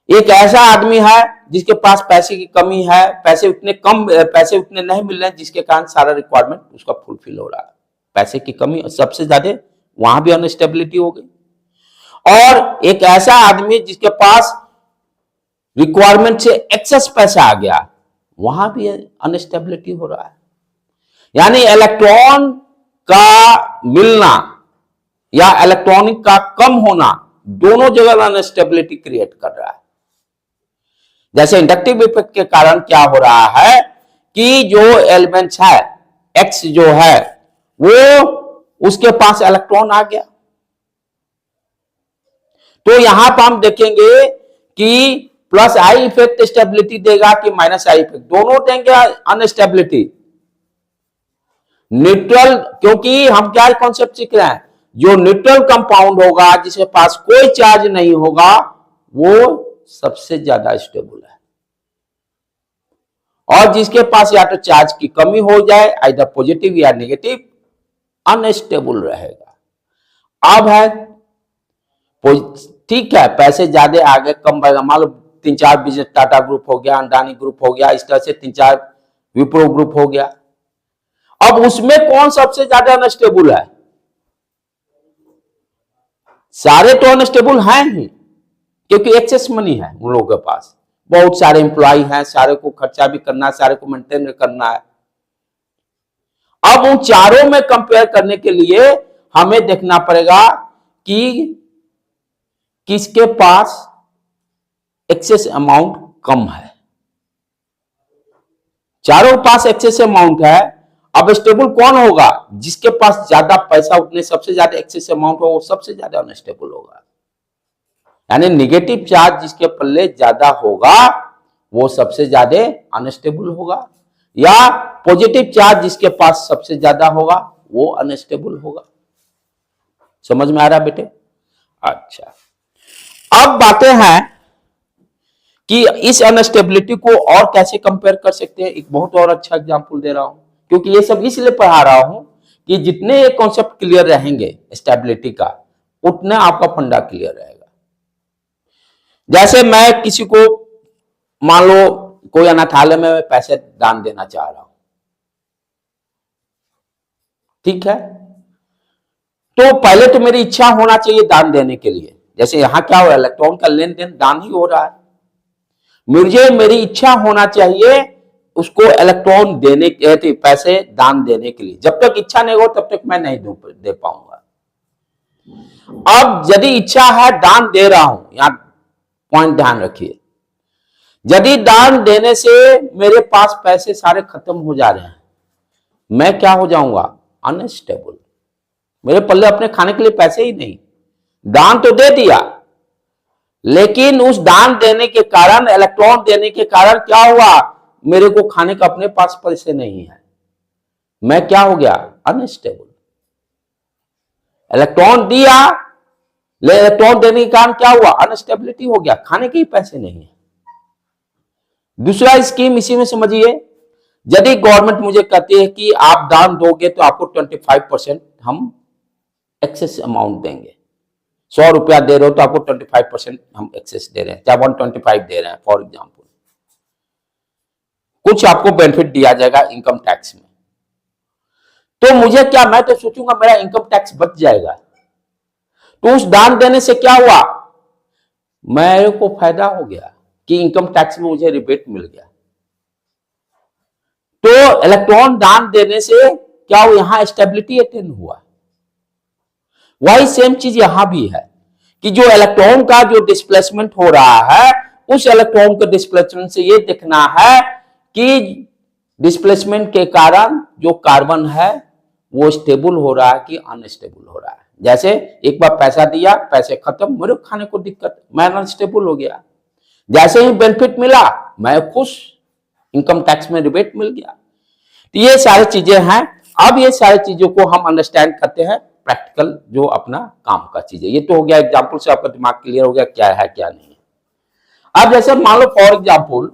एक ऐसा आदमी है जिसके पास पैसे की कमी है, पैसे उतने नहीं मिल रहे हैं, जिसके कारण सारा रिक्वायरमेंट उसका फुलफिल हो रहा है। पैसे की कमी सबसे ज्यादा, वहां भी अनस्टेबिलिटी हो गई। और एक ऐसा आदमी जिसके पास रिक्वायरमेंट से एक्सेस पैसा आ गया, वहां भी अनस्टेबिलिटी हो रहा है। यानी इलेक्ट्रॉन का मिलना या इलेक्ट्रॉनिक का कम होना, दोनों जगह अनस्टेबिलिटी क्रिएट कर रहा है। जैसे इंडक्टिव इफेक्ट के कारण क्या हो रहा है कि जो एलिमेंट्स है, एक्स जो है, वो उसके पास इलेक्ट्रॉन आ गया, तो यहां पर हम देखेंगे कि प्लस आई इफेक्ट स्टेबिलिटी देगा कि माइनस आई इफेक्ट, दोनों देंगे अनस्टेबिलिटी। न्यूट्रल, क्योंकि हम क्या कॉन्सेप्ट सीख रहे हैं, जो न्यूट्रल कंपाउंड होगा, जिसके पास कोई चार्ज नहीं होगा, वो सबसे ज्यादा स्टेबल है। और जिसके पास या तो चार्ज की कमी हो जाए, आइदर पॉजिटिव या नेगेटिव, अनस्टेबल रहेगा। अब है ठीक है, पैसे ज्यादा आ गए, कम बढ़ेगा, मान लो 3-4 बिजनेस, टाटा ग्रुप हो गया, अंडानी ग्रुप हो गया, इस तरह से 3-4 विप्रो ग्रुप हो गया। अब उसमें कौन सबसे ज्यादा अनस्टेबल है? सारे तो अनस्टेबल हैं ही, क्योंकि एक्सेस मनी है उन लोगों के पास, बहुत सारे एम्प्लॉय हैं, सारे को खर्चा भी करना है, सारे को मेंटेन करना है। अब उन चारों में कंपेयर करने के लिए हमें देखना पड़ेगा कि किसके पास एक्सेस अमाउंट कम है। चारों के पास एक्सेस अमाउंट है, अब स्टेबल कौन होगा? जिसके पास ज्यादा पैसा, उतने सबसे ज्यादा एक्सेस अमाउंट हो, वो सबसे ज्यादा अनस्टेबल होगा। यानी निगेटिव चार्ज जिसके पल्ले ज्यादा होगा वो सबसे ज्यादा अनस्टेबल होगा, या पॉजिटिव चार्ज जिसके पास सबसे ज्यादा होगा वो अनस्टेबल होगा। समझ में आ रहा है बेटे? अच्छा, अब बातें हैं कि इस अनस्टेबिलिटी को और कैसे कंपेयर कर सकते हैं। एक बहुत और अच्छा एग्जांपल दे रहा हूं, क्योंकि ये सब इसलिए पढ़ा रहा हूं कि जितने ये कॉन्सेप्ट क्लियर रहेंगे स्टेबिलिटी का, उतने आपका फंडा क्लियर रहेगा। जैसे मैं किसी को, मान लो कोई अनाथालय में पैसे दान देना चाह रहा हूं, ठीक है, तो पहले तो मेरी इच्छा होना चाहिए दान देने के लिए। जैसे यहां क्या हो रहा है, इलेक्ट्रॉन का लेन देन दान ही हो रहा है, मेरी इच्छा होना चाहिए उसको इलेक्ट्रॉन देने के, पैसे दान देने के लिए। जब तक इच्छा नहीं हो तब तक मैं नहीं दे पाऊंगा। अब यदि इच्छा है, दान दे रहा हूं, यहां पॉइंट ध्यान रखिए, यदि दान देने से मेरे पास पैसे सारे खत्म हो जा रहे हैं, मैं क्या हो जाऊंगा? अनस्टेबल। मेरे पल्ले अपने खाने के लिए पैसे ही नहीं, दान तो दे दिया, लेकिन उस दान देने के कारण, इलेक्ट्रॉन देने के कारण क्या हुआ? मेरे को खाने का अपने पास पैसे नहीं है, मैं क्या हो गया? अनस्टेबल। इलेक्ट्रॉन दिया, इलेक्ट्रॉन देने के कारण क्या हुआ? अनस्टेबिलिटी हो गया, खाने के ही पैसे नहीं है। दूसरा स्कीम इसी में समझिए, यदि गवर्नमेंट मुझे कहती है कि आप दान दोगे तो आपको 25% हम एक्सेस अमाउंट देंगे, 100 रुपया दे रहे हो तो आपको 25% हम एक्सेस दे रहे हैं, चाहे 125 दे रहे हैं फॉर एग्जाम्पल। कुछ आपको बेनिफिट दिया जाएगा इनकम टैक्स में। तो मुझे क्या, मैं तो सोचूंगा मेरा इनकम टैक्स बच जाएगा। तो उस दान देने से क्या हुआ, मेरे को फायदा हो गया कि इनकम टैक्स में मुझे रिबेट मिल गया। तो इलेक्ट्रॉन दान देने से क्या हुआ, यहां स्टेबिलिटी अटेन हुआ। वही सेम चीज यहां भी है कि जो इलेक्ट्रॉन का जो डिस्प्लेसमेंट हो रहा है, उस इलेक्ट्रॉन के डिस्प्लेसमेंट से ये देखना है कि डिस्प्लेसमेंट के कारण जो कार्बन है वो स्टेबल हो रहा है कि अनस्टेबल हो रहा है। जैसे एक बार पैसा दिया, पैसे खत्म, मेरे खाने को दिक्कत, मैं अनस्टेबल हो गया। जैसे ही बेनिफिट मिला मैं खुश, इनकम टैक्स में रिबेट मिल गया। तो ये सारी चीजें हैं। अब ये सारी चीजों को हम अंडरस्टैंड करते हैं, प्रैक्टिकल जो अपना काम का चीज है। ये तो हो गया एग्जाम्पल से, आपका दिमाग क्लियर हो गया क्या है क्या नहीं है। अब जैसे मान लो for example,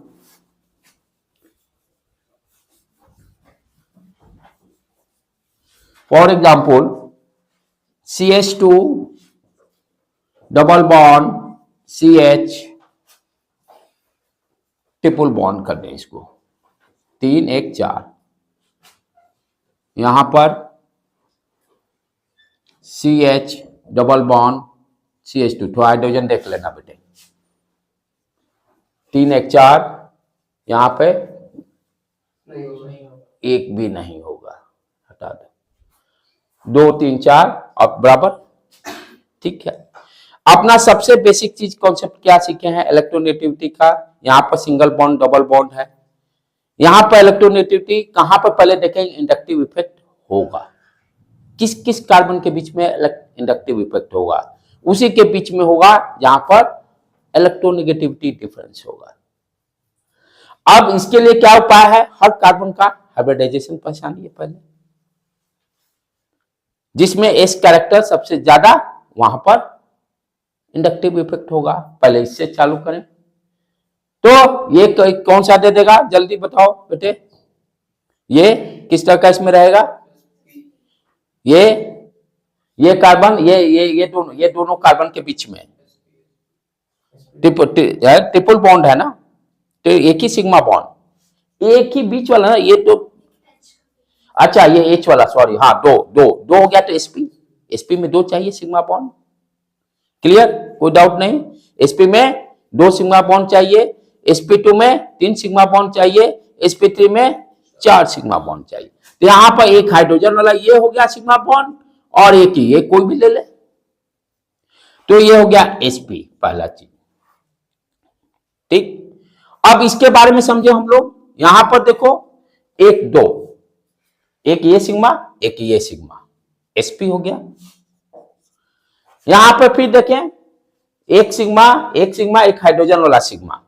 CH2 double bond CH triple bond कर दें इसको, 3 1 4, यहां पर CH डबल बॉन्ड CH2, तो हाइड्रोजन देख लेना बेटे, 3 1 4, यहां पे एक भी नहीं होगा, हटा दो, 2 3 4 अब बराबर, ठीक है। अपना सबसे बेसिक चीज कॉन्सेप्ट क्या सीखे हैं, इलेक्ट्रोनेगेटिविटी का। यहां पर सिंगल बॉन्ड डबल बॉन्ड है, यहां पर इलेक्ट्रोनेगेटिविटी कहां पर पहले देखेंगे, इंडक्टिव इफेक्ट होगा। किस किस कार्बन के बीच में इंडक्टिव इफेक्ट होगा, उसी के बीच में होगा जहां पर इलेक्ट्रोनेगेटिविटी डिफरेंस होगा। अब इसके लिए क्या उपाय है, हर कार्बन का हाइब्रिडाइजेशन पहचानिए पहले, जिसमें एस कैरेक्टर सबसे ज्यादा, वहां पर इंडक्टिव इफेक्ट होगा। पहले इससे चालू करें, तो ये कौन सा दे देगा, जल्दी बताओ बेटे, ये किस तरह का इसमें रहेगा, ये कार्बन, ये दोनों कार्बन के बीच में ट्रिपल बॉन्ड है ना, तो एक ही सिग्मा बॉन्ड, एक ही बीच वाला ना, ये तो अच्छा ये एच वाला, सॉरी, हाँ दो हो गया, तो एसपी में 2 चाहिए सिग्मा बॉन्ड, क्लियर, कोई डाउट नहीं। sp में 2 सिग्मा बॉन्ड चाहिए, sp2 में 3 सिग्मा बॉन्ड चाहिए, sp3 में 4 सिग्मा बॉन्ड चाहिए। तो यहां पर एक हाइड्रोजन वाला ये हो गया सिग्मा बॉन्ड, और एक ही, ये कोई भी ले ले, तो ये हो गया sp, पहला चीज, ठीक। अब इसके बारे में समझे हम लोग। यहां पर देखो 1 2, एक ये सिग्मा एक ये सिग्मा, sp हो गया। यहां पर फिर देखें एक सिग्मा एक हाइड्रोजन वाला सिग्मा,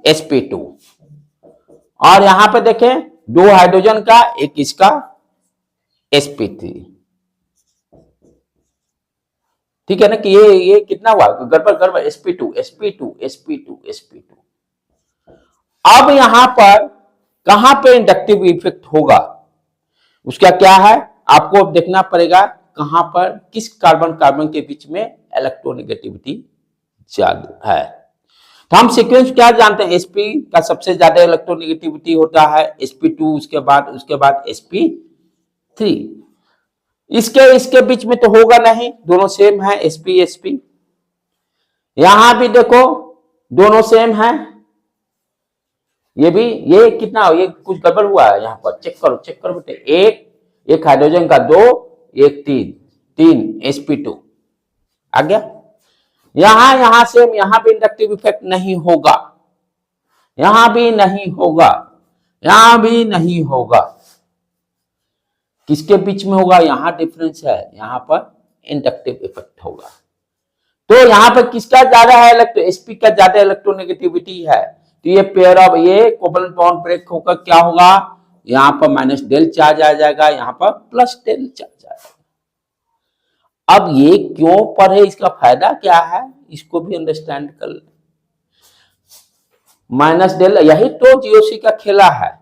sp2, और यहां पर देखें 2 हाइड्रोजन का एक इसका, sp3, ठीक है ना, कि ये कितना हुआ, गड़बड़ sp2। अब यहां पर कहां पे इंडक्टिव इफेक्ट होगा, उसका क्या है, आपको देखना पड़ेगा कहां पर, किस कार्बन के बीच में इलेक्ट्रोनेगेटिविटी ज्यादा है। तो हम सीक्वेंस क्या जानते हैं, sp का सबसे ज्यादा इलेक्ट्रोनेगेटिविटी होता है, sp2, उसके बाद sp3, इसके बीच में तो होगा नहीं, दोनों सेम है, sp यहां भी देखो दोनों सेम है, ये कितना, ये कुछ गड़बड़ हुआ है यहां पर, चेक करो बेटे, एक हाइड्रोजन का 2, एक 3 sp2 आ गया। यहां से यहां भी इंडक्टिव इफेक्ट नहीं होगा, यहां भी नहीं होगा, किसके बीच में होगा, यहां डिफरेंस है, यहां पर इंडक्टिव इफेक्ट होगा। तो यहां पर किसका ज्यादा है, sp का ज्यादा इलेक्ट्रोनेगेटिविटी है, तो ये पेयर ऑफ, ये कोवलेंट बॉन्ड ब्रेक होकर क्या होगा, यहां पर माइनस डेल चार्ज आ जाएगा, यहां पर प्लस डेल चार्ज आ जाएगा। अब ये क्यों पर है, इसका फायदा क्या है, इसको भी अंडरस्टैंड कर ले। माइनस डेल, यही तो जीओसी का खेला है,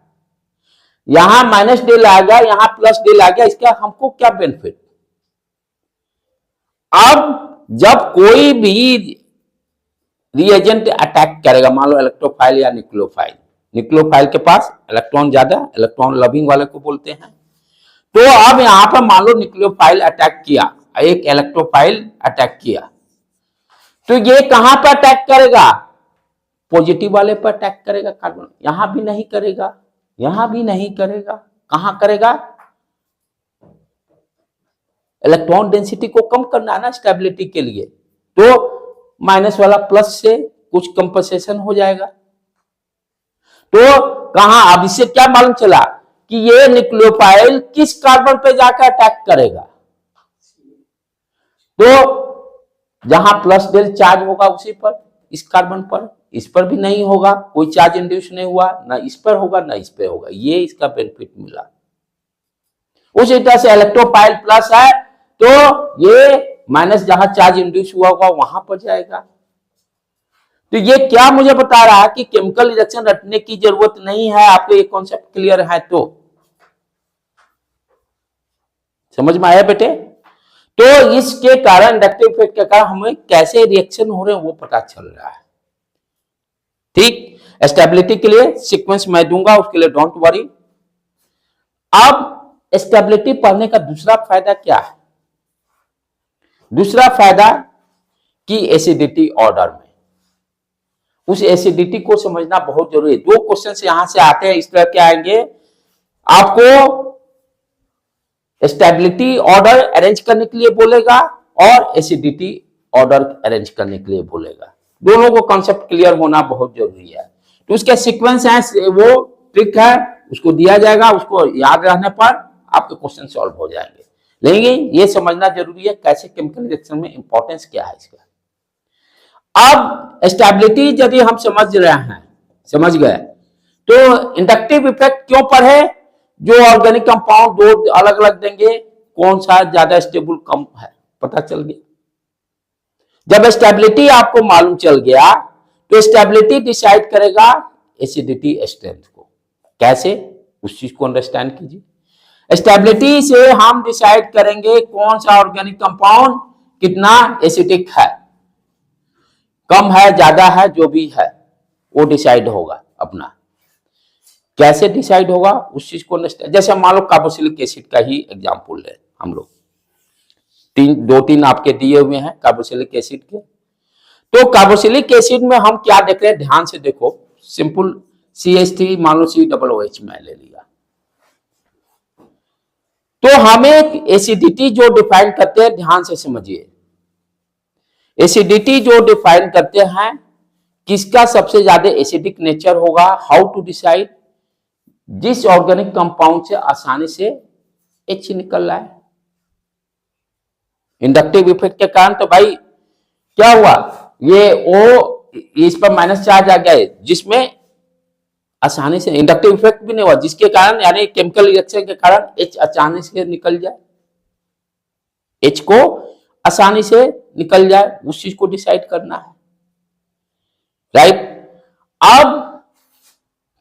यहां माइनस डेल आ गया, यहां प्लस डेल आ गया, इसका हमको क्या बेनिफिट। अब जब कोई भी रिएजेंट अटैक करेगा, मान लो इलेक्ट्रोफाइल या न्यूक्लियोफाइल, न्यूक्लियोफाइल के पास इलेक्ट्रॉन ज्यादा, इलेक्ट्रॉन लविंग वाले को बोलते हैं। तो अब यहां पर मान लो न्यूक्लियोफाइल अटैक किया, एक इलेक्ट्रोफाइल अटैक किया, तो ये कहां पर अटैक करेगा? पॉजिटिव वाले पर अटैक करेगा कार्बन। यहां भी नहीं करेगा, यहां भी नहीं करेगा, कहां करेगा? इलेक्ट्रॉन डेंसिटी को कम करना है ना स्टेबिलिटी के लिए, तो माइनस वाला प्लस से कुछ कंपनसेशन हो जाएगा। तो कहां? अब इससे क्या मालूम चला कि ये न्यूक्लियोफाइल किस कार्बन पे जाकर अटैक करेगा? तो जहां प्लस डेल चार्ज होगा उसी पर, इस कार्बन पर, इस पर भी नहीं होगा, कोई चार्ज इंड्यूस नहीं हुआ, ना इस पर होगा ना इस पर होगा। ये इसका बेनिफिट मिला। उसी तरह से इलेक्ट्रोफाइल प्लस है तो ये माइनस जहां चार्ज इंड्यूस हुआ होगा वहां पर जाएगा। तो ये क्या मुझे बता रहा है कि केमिकल रिएक्शन रटने की जरूरत नहीं है। आपको ये कॉन्सेप्ट क्लियर है तो समझ में आया बेटे? तो इसके कारण इंडक्टिव इफेक्ट के कारण हमें कैसे रिएक्शन हो रहे हैं वो पता चल रहा है। ठीक, स्टेबिलिटी के लिए सीक्वेंस मैं दूंगा, उसके लिए डोंट वरी। अब स्टेबिलिटी पढ़ने का दूसरा फायदा क्या है? दूसरा फायदा कि एसिडिटी ऑर्डर में, उस एसिडिटी को समझना बहुत जरूरी है। दो क्वेश्चन यहां से आते हैं, इस तरह के आएंगे। आपको स्टेबिलिटी ऑर्डर अरेंज करने के लिए बोलेगा और एसिडिटी ऑर्डर अरेंज करने के लिए बोलेगा। दोनों को कॉन्सेप्ट क्लियर होना बहुत जरूरी है। तो उसके सीक्वेंस है, वो ट्रिक है, उसको दिया जाएगा, उसको याद रहने पर आपके क्वेश्चन सॉल्व हो जाएंगे। लेकिन ये समझना जरूरी है कैसे केमिकल रिएक्शन में इंपॉर्टेंस क्या है इसका। अब स्टेबिलिटी यदि हम समझ रहे हैं, समझ गए, तो इंडक्टिव इफेक्ट क्यों पढ़े? जो ऑर्गेनिक कंपाउंड दो अलग अलग देंगे, कौन सा ज्यादा स्टेबल कम है पता चल गया। जब स्टेबिलिटी आपको मालूम चल गया तो स्टेबिलिटी डिसाइड करेगा एसिडिटी स्ट्रेंथ को। कैसे? उस चीज को अंडरस्टैंड कीजिए। स्टेबिलिटी से हम डिसाइड करेंगे कौन सा ऑर्गेनिक कंपाउंड कितना एसिडिक है, कम है, ज्यादा है, जो भी है वो डिसाइड होगा अपना। कैसे डिसाइड होगा उस चीज को अंडरस्टैंड। जैसे मान लो कार्बोक्सिलिक एसिड का ही एग्जांपल ले हम लोग, दो तीन आपके दिए हुए हैं कार्बोक्सिलिक एसिड के। तो कार्बोक्सिलिक एसिड में हम क्या देख रहे हैं, ध्यान से देखो। सिंपल CH3 मान लो COOH में ले लिया, तो हमें एसिडिटी जो डिफाइन करते हैं, ध्यान से समझिए। एसिडिटी जो डिफाइन करते हैं, किसका सबसे ज्यादा एसिडिक नेचर होगा, हाउ टू डिसाइड? जिस ऑर्गेनिक कंपाउंड से आसानी से H निकल रहा है। इंडक्टिव इफेक्ट के कारण तो भाई क्या हुआ, ये O इस पर माइनस चार्ज आ गया है, जिसमें आसानी से इंडक्टिव इफेक्ट भी नहीं हुआ, जिसके कारण यानी केमिकल रिएक्शन के कारण H आसानी से निकल जाए, H को आसानी से निकल जाए, उस चीज को डिसाइड करना है, राइट। अब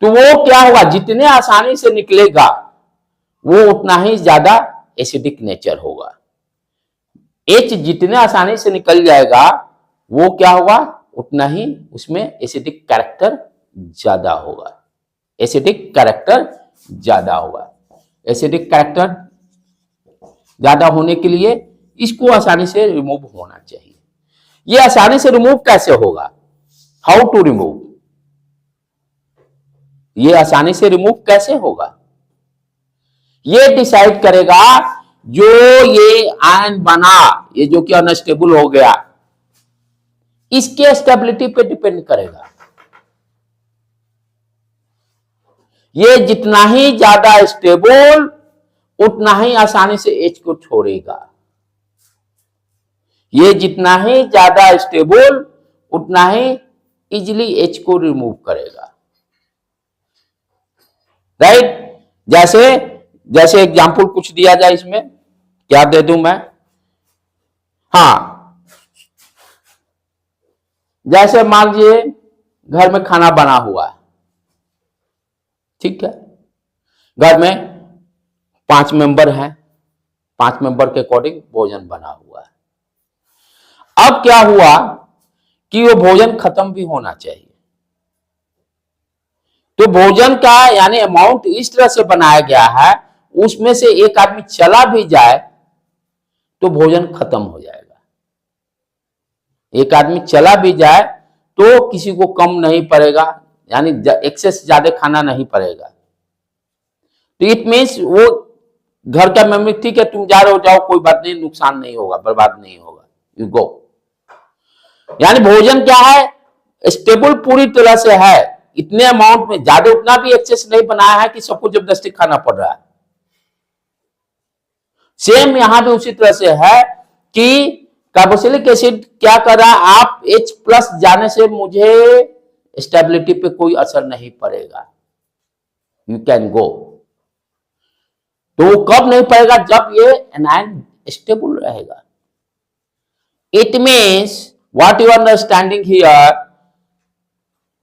तो वो क्या होगा, जितने आसानी से निकलेगा वो उतना ही ज्यादा एसिडिक नेचर होगा। H जितने आसानी से निकल जाएगा वो क्या होगा, उतना ही उसमें एसिडिक कैरेक्टर ज्यादा होगा, एसिडिक कैरेक्टर ज्यादा होगा। एसिडिक कैरेक्टर ज्यादा होने के लिए इसको आसानी से रिमूव होना चाहिए। ये आसानी से रिमूव कैसे होगा, हाउ टू रिमूव? ये आसानी से रिमूव कैसे होगा, ये डिसाइड करेगा जो ये आयन बना, ये जो कि अनस्टेबल हो गया, इसके स्टेबिलिटी पे डिपेंड करेगा। ये जितना ही ज्यादा स्टेबल उतना ही आसानी से H को छोड़ेगा। ये जितना ही ज्यादा स्टेबल उतना ही इजिली H को रिमूव करेगा, राइट। जैसे एग्जांपल कुछ दिया जाए, इसमें क्या दे दूं मैं, हाँ, जैसे मान लीजिए घर में खाना बना हुआ है, ठीक है, घर में 5 मेंबर हैं, 5 मेंबर के अकॉर्डिंग भोजन बना हुआ है। अब क्या हुआ कि वो भोजन खत्म भी होना चाहिए, तो भोजन का यानी अमाउंट इस तरह से बनाया गया है, उसमें से एक आदमी चला भी जाए तो भोजन खत्म हो जाएगा। एक आदमी चला भी जाए तो किसी को कम नहीं पड़ेगा, यानी एक्सेस ज्यादा खाना नहीं पड़ेगा। तो इट मीन्स वो घर का मेमोरी, ठीक है तुम जा रहे हो जाओ, कोई बात नहीं, नुकसान नहीं होगा, बर्बाद नहीं होगा, यू गो। यानी भोजन क्या है, स्टेबल पूरी तरह से है, इतने अमाउंट में, ज्यादा उतना भी एक्सेस नहीं बनाया है कि सबको जबरदस्ती खाना पड़ रहा है। सेम यहां भी उसी तरह से है कि कार्बोक्सिलिक एसिड क्या कर रहा है, आप H+ जाने से मुझे स्टेबिलिटी पे कोई असर नहीं पड़ेगा, यू कैन गो। तो कब नहीं पड़ेगा, जब ये एनायन स्टेबल रहेगा। It means what you understanding here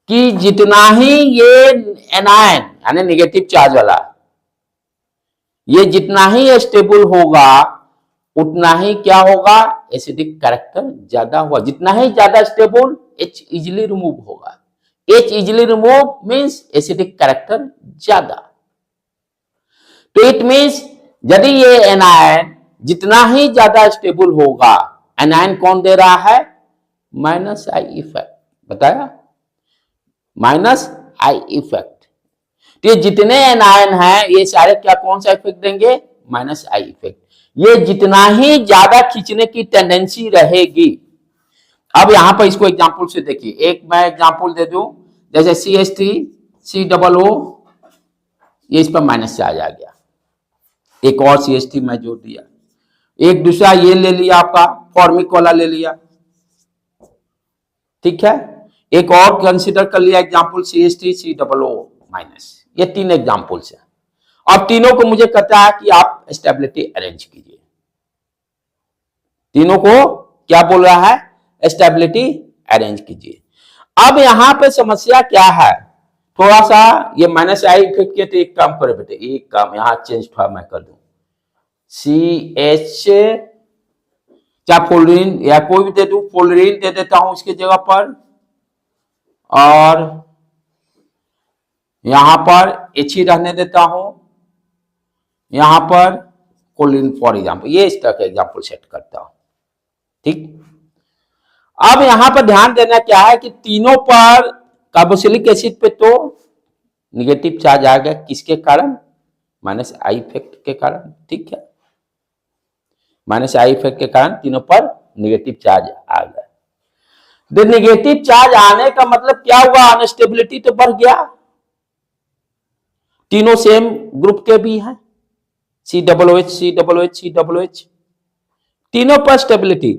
कि जितना ही ये एनायन यानी नेगेटिव चार्ज वाला, ये जितना ही स्टेबल होगा उतना ही क्या होगा, एसिडिक कैरेक्टर ज्यादा होगा। जितना ही ज्यादा स्टेबल, H इजिली रिमूव होगा। H easily remove means acidic character ज्यादा। तो इट मीन्स यदि ये एनायन जितना ही ज्यादा स्टेबल होगा, एनायन कौन दे रहा है, -I इफेक्ट, बताया, -I इफेक्ट। तो ये जितने एनायन हैं ये सारे क्या, कौन सा इफेक्ट देंगे, -I इफेक्ट। ये जितना ही ज्यादा खींचने की टेंडेंसी रहेगी। अब यहां पर इसको एग्जांपल से देखिए, एक मैं एग्जांपल दे दूं, जैसे CH3COO, ये इस पर माइनस चार्ज आ गया, एक और CH3 मैं जोड़ दिया, एक दूसरा ये ले लिया आपका फॉर्मिक वाला ले लिया, ठीक है, एक और कंसीडर कर लिया एग्जांपल CH3COO-। ये 3 एग्जांपल्स हैं। अब तीनों को मुझे कहता है कि आप स्टेबिलिटी अरेंज कीजिए। तीनों को क्या बोल रहा है, स्टेबिलिटी अरेंज कीजिए। अब यहां पे समस्या क्या है, थोड़ा सा ये -I इफेक्ट किया, तो एक काम करो बेटे, एक काम यहां चेंज थोड़ा मैं कर दूं, CH क्या फ्लोरीन या कोई भी दे दूं, फ्लोरीन दे देता हूं इसकी जगह पर, और यहां पर H ही रहने देता हूं, यहां पर कोलिन फॉर एग्जाम्पल, ये इस तरह का एग्जाम्पल सेट करता हूं, ठीक। अब यहां पर ध्यान देना क्या है कि तीनों पर कार्बोक्सिलिक एसिड पे तो निगेटिव चार्ज आ गया, किसके कारण, -I इफेक्ट के कारण, ठीक है, -I इफेक्ट के कारण तीनों पर निगेटिव चार्ज आ गया। निगेटिव चार्ज आने का मतलब क्या हुआ, अनस्टेबिलिटी तो बढ़ गया। तीनों सेम ग्रुप के भी हैं, COOH, तीनों पर स्टेबिलिटी,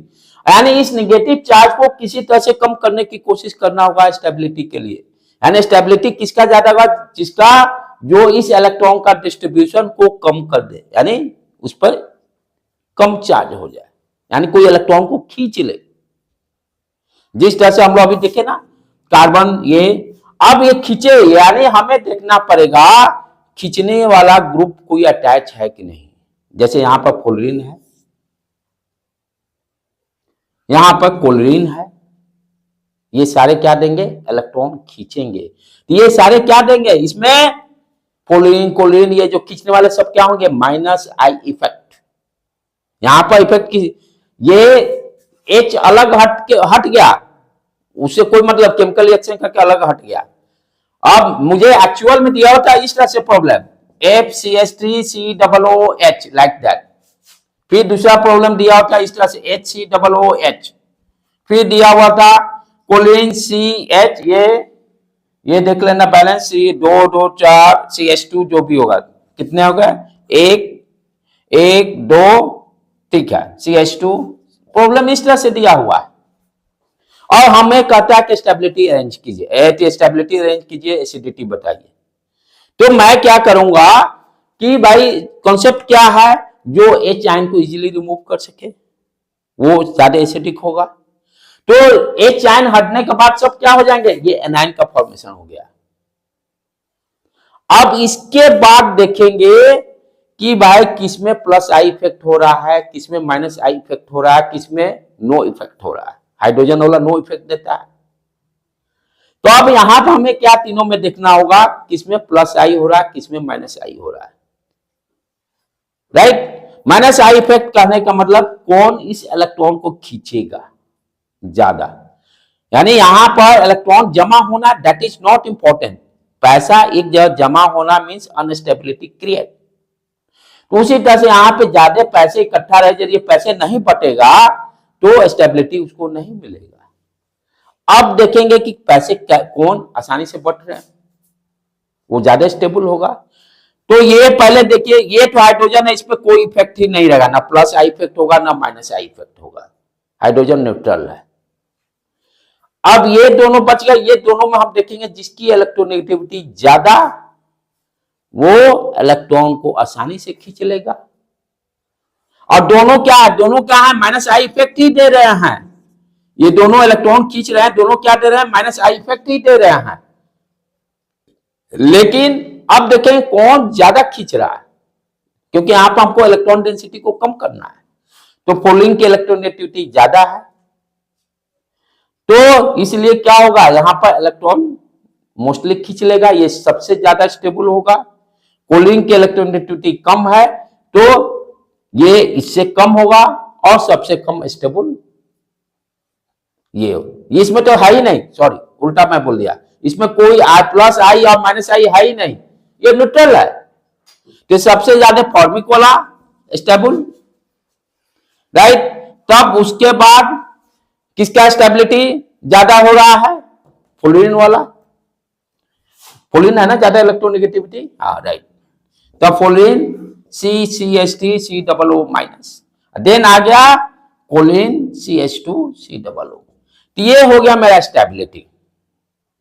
यानी इस नेगेटिव चार्ज को किसी तरह से कम करने की कोशिश करना होगा स्टेबिलिटी के लिए। यानी स्टेबिलिटी किसका ज्यादा होगा, जिसका जो इस इलेक्ट्रॉन का डिस्ट्रीब्यूशन को कम कर दे, यानी उस पर कम चार्ज हो जाए, यानी कोई इलेक्ट्रॉन को खींच ले, जिस तरह से हम लोग अभी देखे ना कार्बन, ये अब ये खींचे, यानी हमें देखना पड़ेगा खींचने वाला ग्रुप कोई अटैच है कि नहीं। जैसे यहां पर फ्लोरीन है, यहां पर क्लोरीन है, ये सारे क्या देंगे, इलेक्ट्रॉन खींचेंगे। तो ये सारे क्या देंगे, इसमें फ्लोरीन क्लोरीन ये जो खींचने वाले सब क्या होंगे, -I इफेक्ट। यहां पर इफेक्ट की, ये H अलग हट गया, उससे कोई मतलब, केमिकल रिएक्शन करके अलग हट गया। अब मुझे एक्चुअल में दिया होता इस तरह से प्रॉब्लम, FCH3COOH लाइक दैट, फिर दूसरा प्रॉब्लम दिया होता इस तरह से HCOOH, फिर दिया हुआ था कोलिन CH, ये देख लेना बैलेंस, C2 2 4 CH2 जो भी होगा, कितने हो गए, 1 2, ठीक है, CH2। प्रॉब्लम इस तरह से दिया हुआ है, और हमें कहता है कि स्टेबिलिटी अरेंज कीजिए, स्टेबिलिटी अरेंज कीजिए, एसिडिटी बताइए। तो मैं क्या करूंगा कि भाई कॉन्सेप्ट क्या है, जो H आयन को इजीली रिमूव कर सके, वो ज्यादा एसिडिक होगा। तो H आयन हटने के बाद सब क्या हो जाएंगे, ये एनायन का फॉर्मेशन हो गया। अब इसके बाद देखेंगे कि भाई किसमें +I इफेक्ट हो रहा है, किसमें -I इफेक्ट हो रहा है, किसमें नो इफेक्ट हो रहा है। हाइड्रोजन वाला नो इफेक्ट देता है। तो अब यहां पर हमें क्या तीनों में देखना होगा, किसमें प्लस आई हो रहा है, किसमें माइनस आई हो रहा है, राइट। माइनस आई इफेक्ट कहने का मतलब कौन इस इलेक्ट्रॉन को खींचेगा ज्यादा, यानी यहां पर इलेक्ट्रॉन जमा होना दैट इज नॉट इंपॉर्टेंट। पैसा एक जगह जमा होना मींस अनस्टेबिलिटी क्रिएट। तो उसी तरह से यहां पे ज्यादा पैसे इकट्ठा रहे, यदि पैसे नहीं बटेगा तो स्टेबिलिटी उसको नहीं मिलेगा। अब देखेंगे कि पैसे कौन आसानी से बट रहे हैं, वो ज्यादा स्टेबल होगा। तो ये पहले देखिए, ये तो हाइड्रोजन है, इस पर कोई इफेक्ट ही नहीं रहेगा, ना प्लस आई इफेक्ट होगा ना माइनस आई इफेक्ट होगा, हाइड्रोजन न्यूट्रल है। अब ये दोनों बच गए, ये दोनों में हम देखेंगे जिसकी इलेक्ट्रोनेगेटिविटी ज्यादा वो इलेक्ट्रॉन को आसानी से खींच लेगा। और दोनों क्या है, माइनस आई इफेक्ट ही दे रहे हैं। ये दोनों इलेक्ट्रॉन खींच रहे हैं, दोनों क्या दे रहे हैं, माइनस आई इफेक्ट ही दे रहे हैं। लेकिन अब देखें कौन ज्यादा खींच रहा है, क्योंकि यहां पर हमको इलेक्ट्रॉन डेंसिटी को कम करना है, तो फ्लोरीन की इलेक्ट्रोनेगेटिविटी ज्यादा है, तो इसलिए क्या होगा, यहां पर इलेक्ट्रॉन मोस्टली खींच लेगा, ये सबसे ज्यादा स्टेबल होगा। फ्लोरीन की इलेक्ट्रोनेगेटिविटी कम है तो ये इससे कम होगा, और सबसे कम स्टेबल ये इसमें तो है ही नहीं, सॉरी उल्टा मैं बोल दिया, इसमें कोई प्लस आई और माइनस आई है ही नहीं, ये न्यूट्रल है। तो सबसे ज्यादा फॉर्मिक वाला स्टेबल, राइट। तब उसके बाद किसका स्टेबिलिटी ज्यादा हो रहा है, फ्लोरीन वाला, फ्लोरीन है ना ज्यादा इलेक्ट्रोनेगेटिविटी, हाँ राइट। तब fluorine CH3 COO minus, then आ गया कोलिन CH2 COO। ये हो गया मेरा स्टेबिलिटी।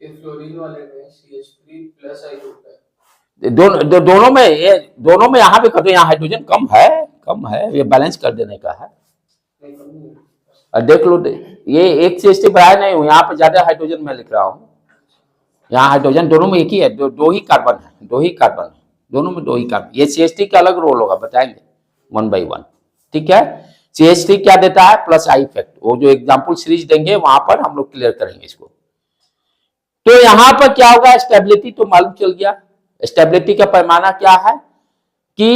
फ्लोरीन वाले में CH3 प्लस आई होता है, दोनों में यहाँ पे कहते हैं, यहाँ हाइड्रोजन कम है, ये बैलेंस कर देने का है। देख लो, ये एक से CH3 बढ़ाया नहीं हूँ, यहाँ पे ज्यादा हाइड्रोजन मैं लिख रहा हूँ, यहाँ हाइड्रोजन दोनों में एक ही है, दो ही कार्बन है, दोनों में 2 ही कार्बन। ये CH3 का अलग रोल होगा, बताएंगे 1 by 1, ठीक है। CH3 क्या देता है, प्लस आई इफेक्ट, वो जो एग्जाम्पल सीरीज देंगे वहां पर हम लोग क्लियर करेंगे इसको। तो यहां पर क्या होगा, स्टेबिलिटी तो मालूम चल गया। स्टेबिलिटी का पैमाना क्या है कि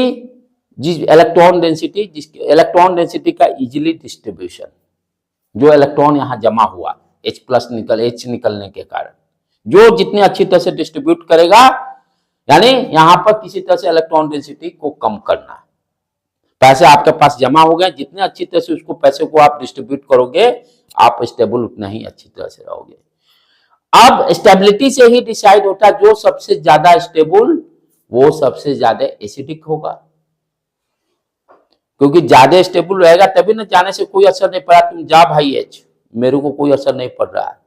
जिस इलेक्ट्रॉन डेंसिटी का इजीली डिस्ट्रीब्यूशन, जो इलेक्ट्रॉन यहां जमा हुआ H+ निकलने के कारण, जो जितने अच्छी तरह से डिस्ट्रीब्यूट करेगा, यानी यहां पर किसी तरह से इलेक्ट्रॉन डेंसिटी को कम करना। पैसे आपके पास जमा हो गए, जितने अच्छी तरह से उसको पैसे को आप डिस्ट्रीब्यूट करोगे, आप स्टेबल उतना ही अच्छी तरह से रहोगे। अब स्टेबिलिटी से ही डिसाइड होता है, जो सबसे ज्यादा स्टेबल वो सबसे ज्यादा एसिडिक होगा, क्योंकि ज्यादा स्टेबल रहेगा तभी ना, जाने से कोई असर नहीं पड़ा, तुम जा भाई H, मेरे को कोई असर नहीं पड़ रहा है।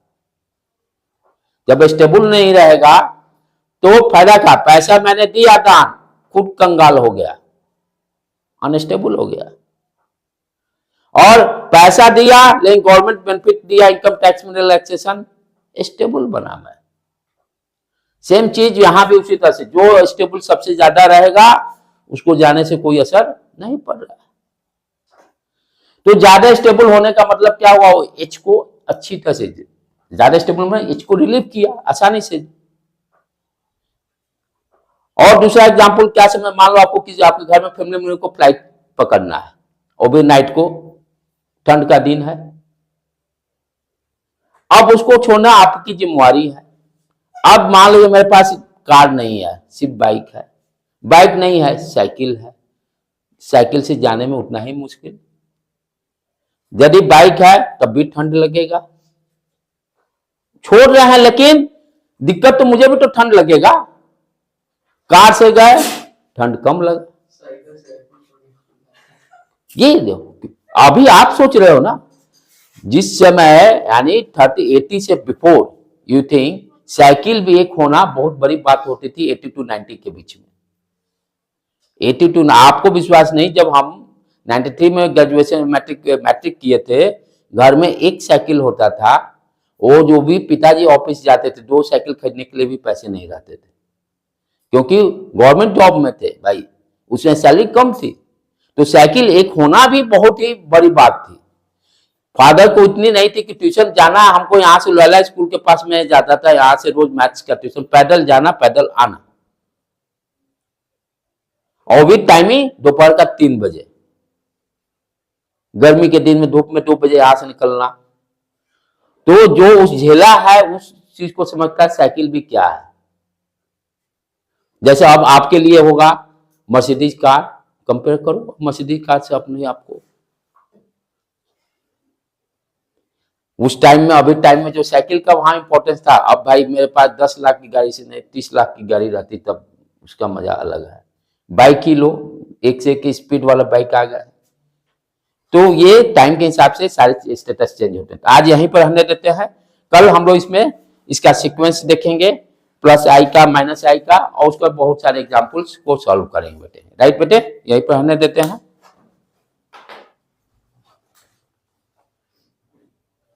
जब स्टेबल नहीं रहेगा तो फायदा क्या, पैसा मैंने दिया दान, खुद कंगाल हो गया, अनस्टेबल हो गया। और पैसा दिया लेकिन गवर्नमेंट बेनिफिट दिया, इनकम टैक्स में रिलैक्सेशन, स्टेबल बना मैं। सेम चीज यहां भी उसी तरह से, जो स्टेबल सबसे ज्यादा रहेगा उसको जाने से कोई असर नहीं पड़ रहा। तो ज्यादा स्टेबल होने का मतलब क्या हुआ, H को अच्छी तरह से, ज्यादा स्टेबल में H को रिलीव किया आसानी से। और दूसरा एग्जांपल क्या से, मैं मान लो आपको किसी आपके घर में फैमिली मेंबर को फ्लाइट पकड़ना है, और भी नाइट को, ठंड का दिन है, अब उसको छोड़ना आपकी जिम्मेवारी है। अब मान लो मेरे पास कार नहीं है, सिर्फ बाइक है, बाइक नहीं है साइकिल है, साइकिल से जाने में उतना ही मुश्किल, यदि बाइक है तब भी ठंड लगेगा, छोड़ रहे हैं लेकिन दिक्कत तो मुझे भी तो ठंड लगेगा, कार से गए ठंड कम लगा। ये देखो, अभी आप सोच रहे हो ना, जिस समय यानी 80 से बिफोर यू थिंक साइकिल भी एक होना बहुत बड़ी बात होती थी 80 to 90 के बीच में। 80 to, आपको विश्वास नहीं, जब हम 93 में ग्रेजुएशन मैट्रिक किए थे, घर में एक साइकिल होता था, वो जो भी पिताजी ऑफिस जाते थे 2 साइकिल खरीदने के लिए भी पैसे नहीं रहते थे, क्योंकि गवर्नमेंट जॉब में थे भाई, उसमें सैलरी कम थी, तो साइकिल एक होना भी बहुत ही बड़ी बात थी। फादर को इतनी नहीं थी कि ट्यूशन जाना, हमको यहाँ से लॉयला स्कूल के पास में जाता था, यहाँ से रोज मैथ्स का ट्यूशन, पैदल जाना पैदल आना, और भी टाइमिंग दोपहर का 3 बजे, गर्मी के दिन में धूप में 2 बजे यहाँ से निकलना। तो जो उस झेला है उस चीज को समझता है साइकिल भी क्या है। जैसे अब आपके लिए होगा मर्सिडीज कार, कंपेयर करो मर्सिडीज कार से अपने आपको। उस टाइम में, अभी टाइम में जो साइकिल का वहां इंपॉर्टेंस था, अब भाई मेरे पास 10 लाख की गाड़ी से नहीं 30 लाख की गाड़ी रहती तब उसका मजा अलग है। बाइक ही लो, एक से एक स्पीड वाला बाइक आ गया। तो ये टाइम के हिसाब से सारे स्टेटस चेंज होते हैं। आज यहीं पर रहने देते हैं, कल हम लोग इसमें इसका सीक्वेंस देखेंगे, प्लस आई का माइनस आई का, और उसका बहुत सारे एग्जाम्पल्स को सॉल्व करेंगे बेटे। राइट बेटे, यहीं पर रहने देते हैं।